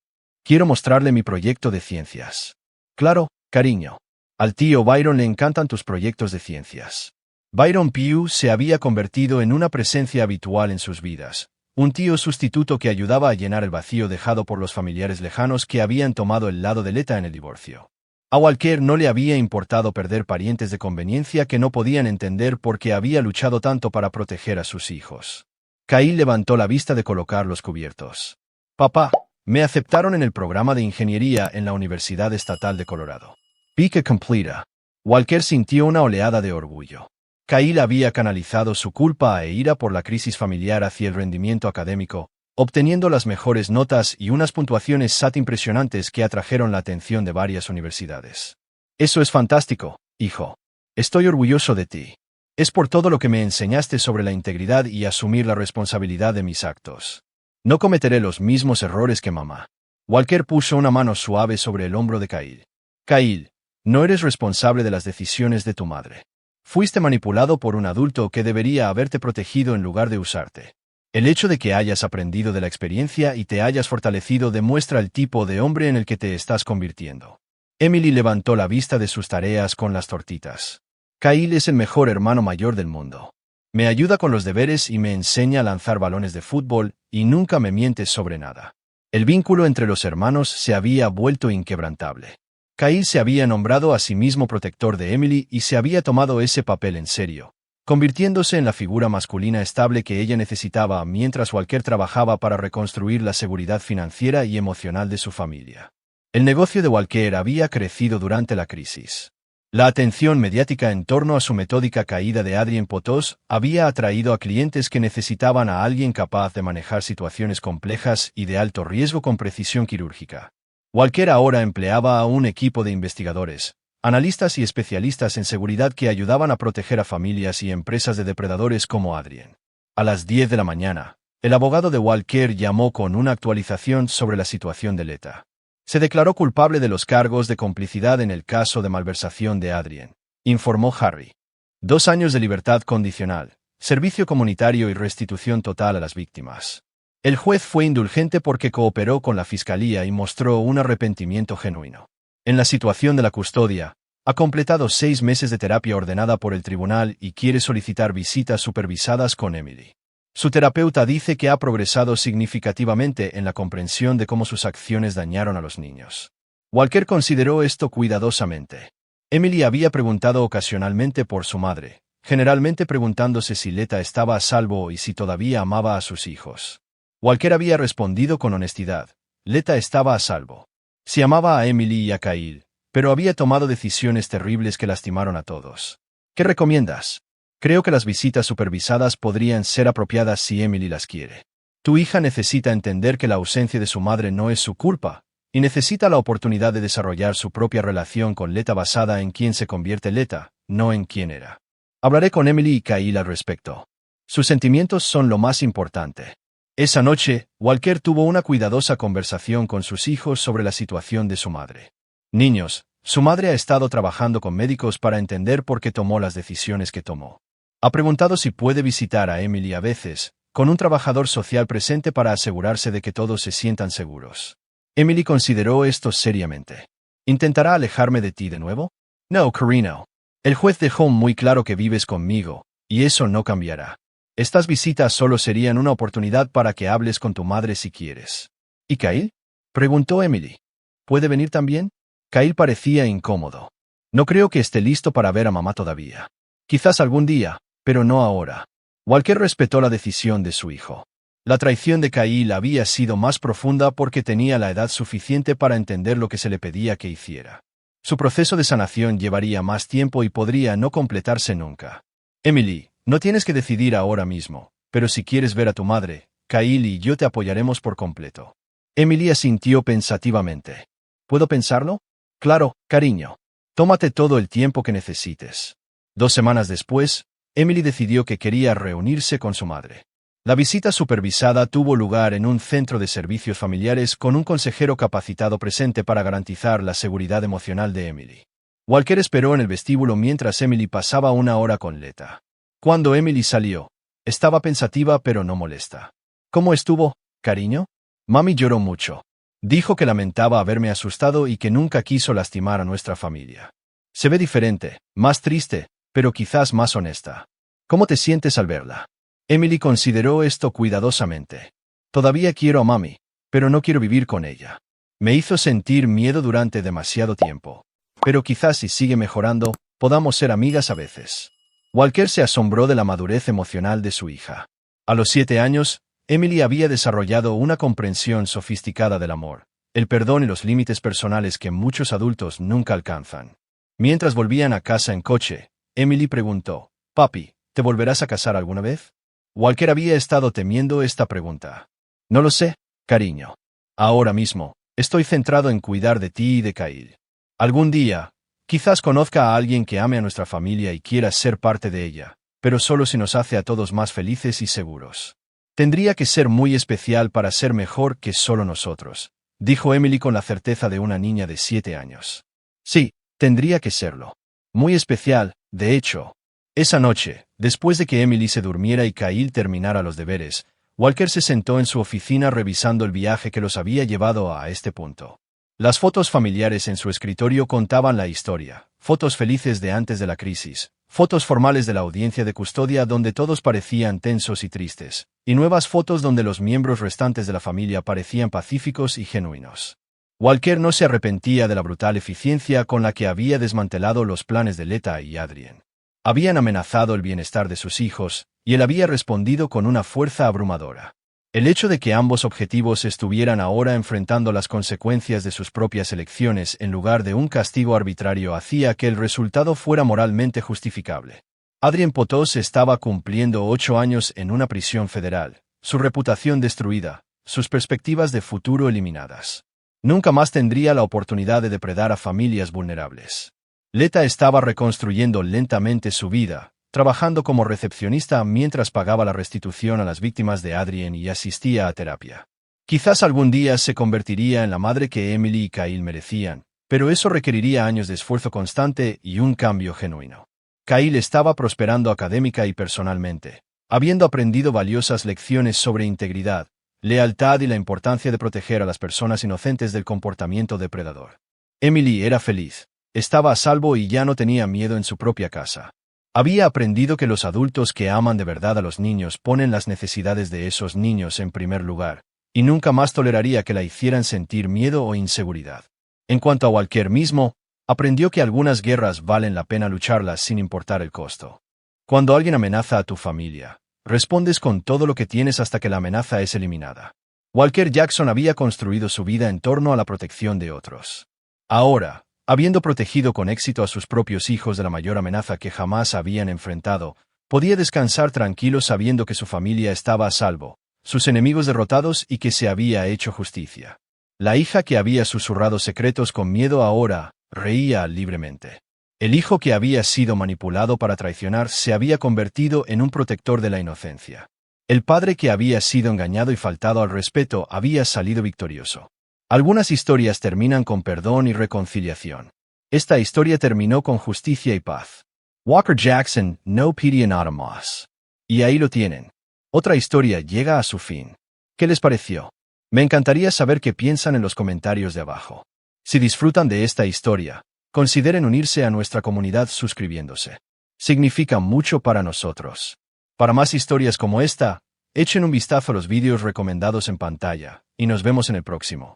«Quiero mostrarle mi proyecto de ciencias». «Claro, cariño. Al tío Byron le encantan tus proyectos de ciencias». Byron Pugh se había convertido en una presencia habitual en sus vidas, un tío sustituto que ayudaba a llenar el vacío dejado por los familiares lejanos que habían tomado el lado de Leta en el divorcio. A Walker no le había importado perder parientes de conveniencia que no podían entender por qué había luchado tanto para proteger a sus hijos. Kyle levantó la vista de colocar los cubiertos. Papá, me aceptaron en el programa de ingeniería en la Universidad Estatal de Colorado. Beca completa. Walker sintió una oleada de orgullo. Kyle había canalizado su culpa e ira por la crisis familiar hacia el rendimiento académico, obteniendo las mejores notas y unas puntuaciones SAT impresionantes que atrajeron la atención de varias universidades. Eso es fantástico, hijo. Estoy orgulloso de ti. Es por todo lo que me enseñaste sobre la integridad y asumir la responsabilidad de mis actos. No cometeré los mismos errores que mamá. Walker puso una mano suave sobre el hombro de Kyle. Kyle, no eres responsable de las decisiones de tu madre. Fuiste manipulado por un adulto que debería haberte protegido en lugar de usarte. El hecho de que hayas aprendido de la experiencia y te hayas fortalecido demuestra el tipo de hombre en el que te estás convirtiendo. Emily levantó la vista de sus tareas con las tortitas. Kyle es el mejor hermano mayor del mundo. Me ayuda con los deberes y me enseña a lanzar balones de fútbol, y nunca me mientes sobre nada. El vínculo entre los hermanos se había vuelto inquebrantable. Kyle se había nombrado a sí mismo protector de Emily y se había tomado ese papel en serio, convirtiéndose en la figura masculina estable que ella necesitaba mientras Walker trabajaba para reconstruir la seguridad financiera y emocional de su familia. El negocio de Walker había crecido durante la crisis. La atención mediática en torno a su metódica caída de Adrien Potos había atraído a clientes que necesitaban a alguien capaz de manejar situaciones complejas y de alto riesgo con precisión quirúrgica. Walker ahora empleaba a un equipo de investigadores, analistas y especialistas en seguridad que ayudaban a proteger a familias y empresas de depredadores como Adrien. A las 10 de la mañana, el abogado de Walker llamó con una actualización sobre la situación de Leta. Se declaró culpable de los cargos de complicidad en el caso de malversación de Adrien, informó Harry. 2 años de libertad condicional, servicio comunitario y restitución total a las víctimas. El juez fue indulgente porque cooperó con la fiscalía y mostró un arrepentimiento genuino. En la situación de la custodia, ha completado 6 meses de terapia ordenada por el tribunal y quiere solicitar visitas supervisadas con Emily. Su terapeuta dice que ha progresado significativamente en la comprensión de cómo sus acciones dañaron a los niños. Walker consideró esto cuidadosamente. Emily había preguntado ocasionalmente por su madre, generalmente preguntándose si Leta estaba a salvo y si todavía amaba a sus hijos. Walker había respondido con honestidad. Leta estaba a salvo. Sí amaba a Emily y a Kyle, pero había tomado decisiones terribles que lastimaron a todos. ¿Qué recomiendas? Creo que las visitas supervisadas podrían ser apropiadas si Emily las quiere. Tu hija necesita entender que la ausencia de su madre no es su culpa, y necesita la oportunidad de desarrollar su propia relación con Leta basada en quién se convierte Leta, no en quién era. Hablaré con Emily y Kyle al respecto. Sus sentimientos son lo más importante. Esa noche, Walker tuvo una cuidadosa conversación con sus hijos sobre la situación de su madre. Niños, su madre ha estado trabajando con médicos para entender por qué tomó las decisiones que tomó. Ha preguntado si puede visitar a Emily a veces, con un trabajador social presente para asegurarse de que todos se sientan seguros. Emily consideró esto seriamente. ¿Intentará alejarme de ti de nuevo? No, Carino. El juez dejó muy claro que vives conmigo, y eso no cambiará. Estas visitas solo serían una oportunidad para que hables con tu madre si quieres. ¿Y Kyle? Preguntó Emily. ¿Puede venir también? Kyle parecía incómodo. No creo que esté listo para ver a mamá todavía. Quizás algún día, pero no ahora. Walker respetó la decisión de su hijo. La traición de Kyle había sido más profunda porque tenía la edad suficiente para entender lo que se le pedía que hiciera. Su proceso de sanación llevaría más tiempo y podría no completarse nunca. Emily, no tienes que decidir ahora mismo, pero si quieres ver a tu madre, Kyle y yo te apoyaremos por completo. Emily asintió pensativamente. ¿Puedo pensarlo? Claro, cariño. Tómate todo el tiempo que necesites. 2 semanas después, Emily decidió que quería reunirse con su madre. La visita supervisada tuvo lugar en un centro de servicios familiares con un consejero capacitado presente para garantizar la seguridad emocional de Emily. Walker esperó en el vestíbulo mientras Emily pasaba una hora con Leta. Cuando Emily salió, estaba pensativa pero no molesta. ¿Cómo estuvo, cariño? Mami lloró mucho. Dijo que lamentaba haberme asustado y que nunca quiso lastimar a nuestra familia. Se ve diferente, más triste, pero quizás más honesta. ¿Cómo te sientes al verla? Emily consideró esto cuidadosamente. Todavía quiero a mami, pero no quiero vivir con ella. Me hizo sentir miedo durante demasiado tiempo. Pero quizás si sigue mejorando, podamos ser amigas a veces. Walker se asombró de la madurez emocional de su hija. A los 7 años, Emily había desarrollado una comprensión sofisticada del amor, el perdón y los límites personales que muchos adultos nunca alcanzan. Mientras volvían a casa en coche, Emily preguntó, «Papi, ¿te volverás a casar alguna vez?» Walker había estado temiendo esta pregunta. «No lo sé, cariño. Ahora mismo, estoy centrado en cuidar de ti y de Kyle. Algún día, quizás conozca a alguien que ame a nuestra familia y quiera ser parte de ella, pero solo si nos hace a todos más felices y seguros. Tendría que ser muy especial para ser mejor que solo nosotros», dijo Emily con la certeza de una niña de 7 años. Sí, tendría que serlo. Muy especial, de hecho. Esa noche, después de que Emily se durmiera y Kyle terminara los deberes, Walker se sentó en su oficina revisando el viaje que los había llevado a este punto. Las fotos familiares en su escritorio contaban la historia, fotos felices de antes de la crisis, fotos formales de la audiencia de custodia donde todos parecían tensos y tristes, y nuevas fotos donde los miembros restantes de la familia parecían pacíficos y genuinos. Walker no se arrepentía de la brutal eficiencia con la que había desmantelado los planes de Leta y Adrien. Habían amenazado el bienestar de sus hijos, y él había respondido con una fuerza abrumadora. El hecho de que ambos objetivos estuvieran ahora enfrentando las consecuencias de sus propias elecciones en lugar de un castigo arbitrario hacía que el resultado fuera moralmente justificable. Adrien Potos estaba cumpliendo 8 años en una prisión federal, su reputación destruida, sus perspectivas de futuro eliminadas. Nunca más tendría la oportunidad de depredar a familias vulnerables. Leta estaba reconstruyendo lentamente su vida, trabajando como recepcionista mientras pagaba la restitución a las víctimas de Adrien y asistía a terapia. Quizás algún día se convertiría en la madre que Emily y Kyle merecían, pero eso requeriría años de esfuerzo constante y un cambio genuino. Kyle estaba prosperando académica y personalmente, habiendo aprendido valiosas lecciones sobre integridad, lealtad y la importancia de proteger a las personas inocentes del comportamiento depredador. Emily era feliz, estaba a salvo y ya no tenía miedo en su propia casa. Había aprendido que los adultos que aman de verdad a los niños ponen las necesidades de esos niños en primer lugar, y nunca más toleraría que la hicieran sentir miedo o inseguridad. En cuanto a Walker mismo, aprendió que algunas guerras valen la pena lucharlas sin importar el costo. Cuando alguien amenaza a tu familia, respondes con todo lo que tienes hasta que la amenaza es eliminada. Walker Jackson había construido su vida en torno a la protección de otros. Ahora, habiendo protegido con éxito a sus propios hijos de la mayor amenaza que jamás habían enfrentado, podía descansar tranquilo sabiendo que su familia estaba a salvo, sus enemigos derrotados y que se había hecho justicia. La hija que había susurrado secretos con miedo ahora reía libremente. El hijo que había sido manipulado para traicionar se había convertido en un protector de la inocencia. El padre que había sido engañado y faltado al respeto había salido victorioso. Algunas historias terminan con perdón y reconciliación. Esta historia terminó con justicia y paz. Walker Jackson, No Pity in Autumn Moss. Y ahí lo tienen. Otra historia llega a su fin. ¿Qué les pareció? Me encantaría saber qué piensan en los comentarios de abajo. Si disfrutan de esta historia, consideren unirse a nuestra comunidad suscribiéndose. Significa mucho para nosotros. Para más historias como esta, echen un vistazo a los vídeos recomendados en pantalla, y nos vemos en el próximo.